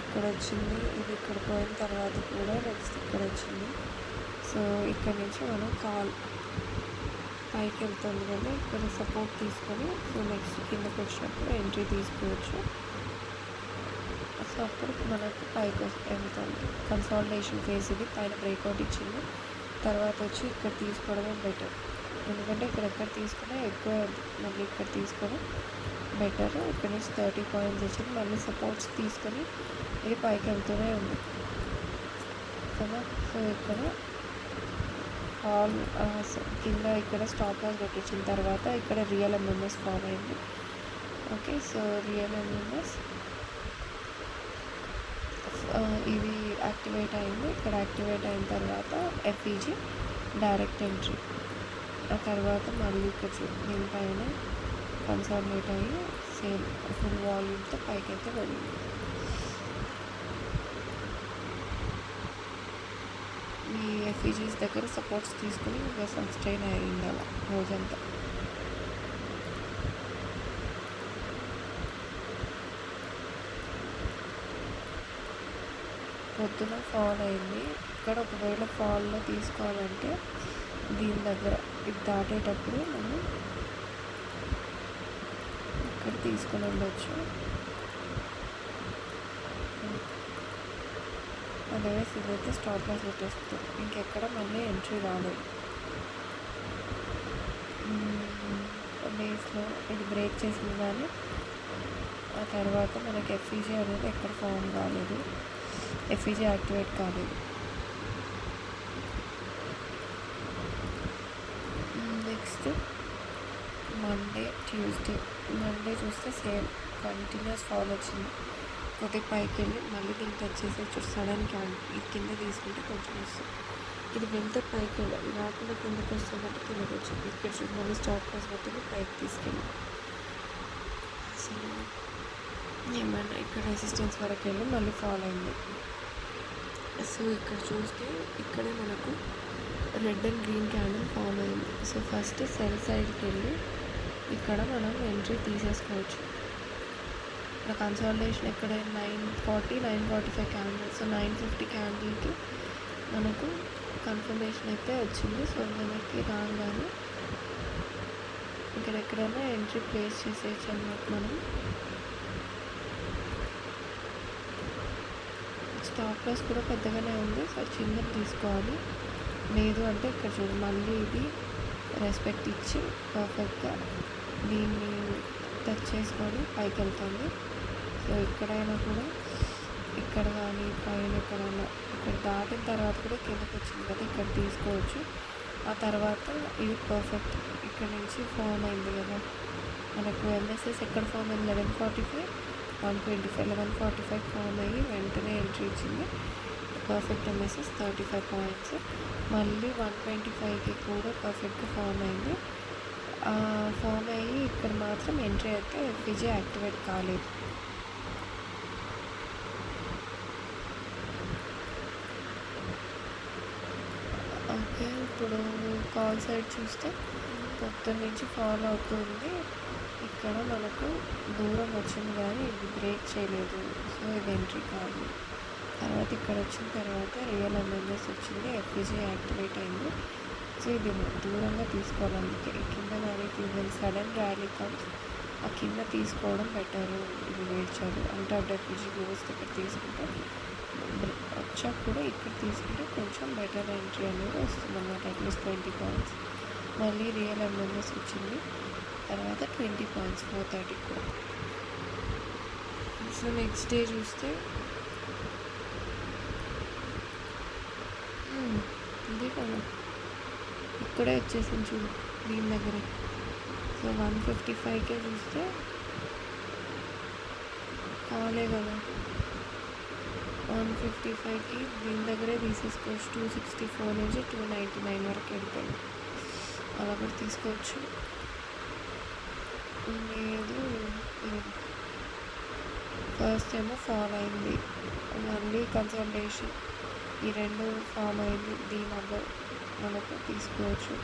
ఇక్కడ వచ్చింది, ఇది ఇక్కడ పోయిన తర్వాత కూడా నెక్స్ట్ ఇక్కడ వచ్చింది. సో ఇక్కడ నుంచి మనం కాల్ పైకి వెళ్తుంది కదా, ఇక్కడ సపోర్ట్ తీసుకొని సో నెక్స్ట్ కిందకి వచ్చినప్పుడు ఎంట్రీ తీసుకోవచ్చు. సో అప్పుడు మనకు పైకి వెళ్తుంది. కన్సాలిడేషన్ ఫేజ్ ఇది, పైన బ్రేక్అవుట్ ఇచ్చింది. తర్వాత వచ్చి ఇక్కడ తీసుకోవడమే బెటర్, ఎందుకంటే ఇక్కడ ఎక్కడ తీసుకున్నా ఎక్కువ, మళ్ళీ ఇక్కడ తీసుకోవడం బెటర్. ఇక్కడ నుంచి 30 పాయింట్స్ వచ్చింది, మళ్ళీ సపోర్ట్స్ తీసుకొని ఇది పైకి వెళ్తూనే ఉంది కదా. సో ఇక్కడ కింద ఇక్కడ స్టాప్ లాస్ పెట్టించిన తర్వాత ఇక్కడ రియల్ ఎంఎంఎస్ ఫామ్ అయింది. ఓకే, సో రియల్ ఎంఎంఎస్ ఇది యాక్టివేట్ అయింది. ఇక్కడ యాక్టివేట్ అయిన తర్వాత ఎఫ్ఈజీ డైరెక్ట్ ఎంట్రీ, ఆ తర్వాత మళ్ళీ ఇక్కడ దీనిపైన కన్సాలిడేట్ అయ్యి సేమ్ ఫుల్ వాల్యూమ్తో పైకి అయితే వెళ్ళింది. ఈ ఎఫ్ఈజీస్ దగ్గర సపోర్ట్స్ తీసుకుని ఇంకా సస్టైన్ అయ్యింది అలా రోజంతా. పొద్దున ఫాల్ అయింది. ఇక్కడ ఒకవేళ ఫాల్లో తీసుకోవాలంటే దీని దగ్గర ఇది దాటేటప్పుడు మనం ఇక్కడ తీసుకొని ఉండొచ్చు. అదర్వైజ్ ఇదైతే స్టాప్ లాస్ పెట్టేస్తుంది, ఇంకెక్కడ మళ్ళీ ఎంట్రీ రాలేదు. డేస్లో ఇది బ్రేక్ చేసింది కానీ ఆ తర్వాత మనకి ఎఫ్ఈజీ అనేది ఎక్కడ ఫామ్ కాలేదు, ఎఫ్ఈజీ యాక్టివేట్ కాలేదు. నెక్స్ట్ మండే ట్యూస్డే చూస్తే సేమ్ కంటిన్యూస్ ఫాల్ వచ్చింది. కొద్దిగా పైకి వెళ్ళి మళ్ళీ దీనికి వచ్చేసి సడన్ ఈ కింద తీసుకుంటే కొంచెం వస్తుంది. ఇది వెళ్తే పైకి వెళ్ళాలి, రాకుండా కిందకి వస్తున్నట్టు కిందకి వచ్చింది. ఇక్కడ చూసి మళ్ళీ స్టాప్ లాస్ పెట్టి పైకి తీసుకెళ్ళి అసలు ఏమన్నా ఇక్కడ రెసిస్టెన్స్ వరకు వెళ్ళి మళ్ళీ ఫాల్ అయింది. సో ఇక్కడ చూస్తే ఇక్కడే మనకు red and green candle form అయింది. సో ఫస్ట్ సెల్ సైడ్కి వెళ్ళి ఇక్కడ మనం ఎంట్రీ తీసేసుకోవచ్చు. ఇక్కడ కన్సాలిడేషన్ ఎక్కడ 940 945 క్యాండిల్, సో 950 క్యాండిల్కి మనకు కన్ఫర్మేషన్ అయితే వచ్చింది. సో మనకి రాగానే ఇక్కడ ఎక్కడైనా ఎంట్రీ ప్లేస్ చేసేయచ్చు అన్నమాట మనం. స్టాప్ లాస్ కూడా పెద్దగానే ఉంది. సో చిన్నది తీసుకోవాలి. లేదు అంటే ఇక్కడ చూడు మళ్ళీ ఇది రెస్పెక్ట్ ఇచ్చి పర్ఫెక్ట్గా దీన్ని టచ్ చేసుకొని పైకి వెళ్తుంది. సో ఎక్కడైనా కూడా ఇక్కడ కానీ పైన ఎక్కడైనా ఇక్కడ దాటిన తర్వాత కూడా కిందకి వచ్చింది కదా, ఇక్కడ తీసుకోవచ్చు. ఆ తర్వాత ఇది పర్ఫెక్ట్ ఇక్కడ నుంచి ఫామ్ అయింది కదా మనకు. ఎంఎస్ఎస్ ఎక్కడ ఫామ్ అయింది? 1145 125 1145 ఫామ్ అయ్యి వెంటనే ఎంట్రీ ఇచ్చింది. Perfect MSS 35 points. మళ్ళీ 125కి కూడా పర్ఫెక్ట్గా ఫామ్ అయింది. ఫామ్ అయ్యి ఇక్కడ మాత్రం ఎంట్రీ అయితే ఎఫ్ఈజీ యాక్టివేట్ కాలేదు. ఓకే, ఇప్పుడు కాల్ సైడ్ చూస్తే పొద్దున్న నుంచి ఫాలో అవుతుంది. ఇక్కడ మనకు దూరం వచ్చింది కానీ ఇది బ్రేక్ చేయలేదు. సో ఇది ఎంట్రీ కాదు. తర్వాత ఇక్కడ వచ్చిన తర్వాత రియల్ ఎంఎంఎస్ వచ్చింది, ఎఫ్ఈజీ యాక్టివేట్ అయింది. సో ఇది దూరంగా తీసుకోవాలి. అందుకే కింద కానీ తీసుకోవాలి. సడన్ ర్యాలీ కమ్స్ ఆ కింద తీసుకోవడం బెటర్. ఇది వెయిట్ చేయాలి. అంటే ఎఫ్ఈజీ లోస్ దగ్గర తీసుకుంటే వచ్చాక కూడా ఇక్కడ తీసుకుంటే కొంచెం బెటర్ ఎంట్రీ అనేది వస్తుంది అన్నమాట. At least 20 points. మళ్ళీ రియల్ ఎంఎంఎస్ వచ్చింది, తర్వాత 20 పాయింట్స్ 430 కూడా. సో నెక్స్ట్ డే చూస్తే ఇదే కదా ఇక్కడే వచ్చేసింది చూడు దీని దగ్గరే. సో 155కే చూస్తే కాలే కదా, 155కి దీని దగ్గరే తీసేసుకోవచ్చు. 264 నుంచి 299 వరకు వెళ్తాయి. అలా కూడా తీసుకోవచ్చు. లేదు ఫస్ట్ ఏమో ఫాల్ అయింది, మళ్ళీ కన్సల్టేషన్ ఈ రెండు ఫామ్ అయింది. దీని దగ్గర మనకు తీసుకోవచ్చు.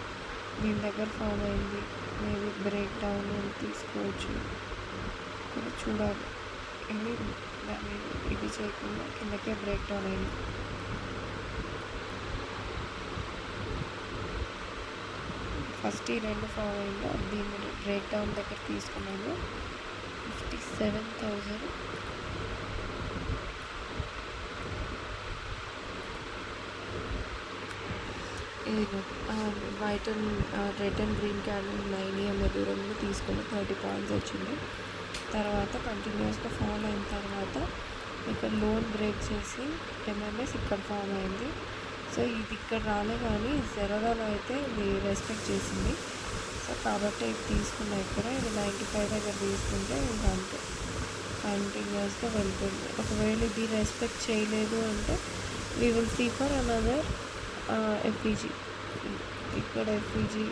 దీని దగ్గర ఫామ్ అయింది, మేబీ బ్రేక్ డౌన్ తీసుకోవచ్చు. ఇక్కడ చూడాలి. ఇది చేయకుండా కిందకే బ్రేక్ డౌన్ అయింది. ఫస్ట్ ఈ రెండు ఫామ్ అయింది, దీన్ని బ్రేక్ డౌన్ దగ్గర తీసుకున్నాను. 57,000 white and red and green candle 9 EMA దూరంలో తీసుకొని 30 పాయింట్స్ వచ్చింది. తర్వాత కంటిన్యూస్గా ఫామ్ అయిన తర్వాత ఇక్కడ లోన్ బ్రేక్ చేసి ఎంఎంఎస్ ఇక్కడ ఫామ్ అయింది. సో ఇది ఇక్కడ రాలే కానీ జెరోడాలో అయితే ఇది రెస్పెక్ట్ చేసింది. సో కాబట్టి ఇది తీసుకున్నా. ఇక్కడ ఇది 95 దగ్గర తీసుకుంటే ఇంకా అంతే కంటిన్యూస్గా వెళ్ళిపోయింది. ఒకవేళ ఇది రెస్పెక్ట్ చేయలేదు అంటే we will see for another FEG. ఇక్కడ ఎఫ్ఈజీ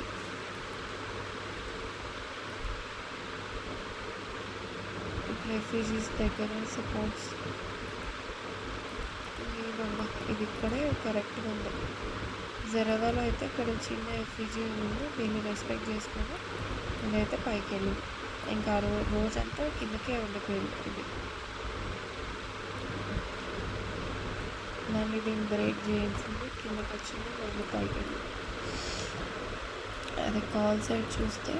ఇక్కడ ఎఫ్ఈజీస్ దగ్గర సపోర్ట్స్ లేదమ్మా. ఇది ఇక్కడే కరెక్ట్గా ఉంది. జెరోదాలో అయితే ఇక్కడ చిన్న ఎఫ్ఈజీ ఉంది, దీన్ని రెస్పెక్ట్ చేసుకొని ఇదైతే పైకి వెళ్ళింది. ఇంకా రోజంతా కిందకే ఉండిపోయింది. ఇది మళ్ళీ దీన్ని బ్రేక్ చేయించింది, కిందకి వచ్చింది, మళ్ళీ పైకి వెళ్ళింది. అది కాల్ సైడ్ చూస్తే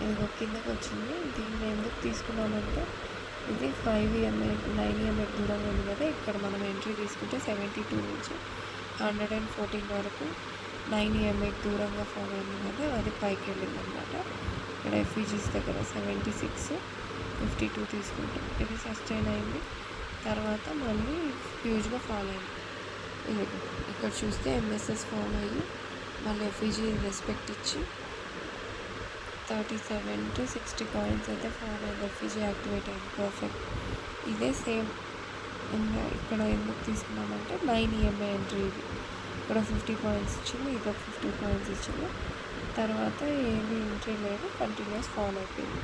ఇది కిందకి వచ్చింది. దీన్ని ఎందుకు తీసుకున్నామంటే ఇది 5 EMA 9 EMA దూరంగా ఉంది కదా. ఇక్కడ మనం ఎంట్రీ తీసుకుంటే 72 నుంచి 114 వరకు 9 EMA దూరంగా ఫామ్ అయింది కదా, అది పైకి వెళ్ళింది అనమాట. ఇక్కడ ఎఫ్ఈజీస్ దగ్గర 76 52 తీసుకుంటాం. ఇది సస్టైన్ అయింది. తర్వాత మళ్ళీ హ్యూజ్గా ఫాల్ అయింది. ఇక్కడ చూస్తే ఎంఎస్ఎస్ ఫామ్ అయ్యి మళ్ళీ ఎఫ్ఈజీ రెస్పెక్ట్ ఇచ్చి 37 to 60 పాయింట్స్ అయితే ఫామ్ అయింది. ఎఫ్ఈజీ యాక్టివేట్ అయింది. పర్ఫెక్ట్. ఇదే సేమ్ ఇక్కడ ఎందుకు తీసుకున్నామంటే 9 EMA ఎంట్రీ. ఇది ఇక్కడ 50 పాయింట్స్ ఇచ్చింది, ఇది 50 పాయింట్స్ ఇచ్చింది. తర్వాత ఏమీ ఎంట్రీ లేదు, కంటిన్యూస్ ఫాల్ అయిపోయింది.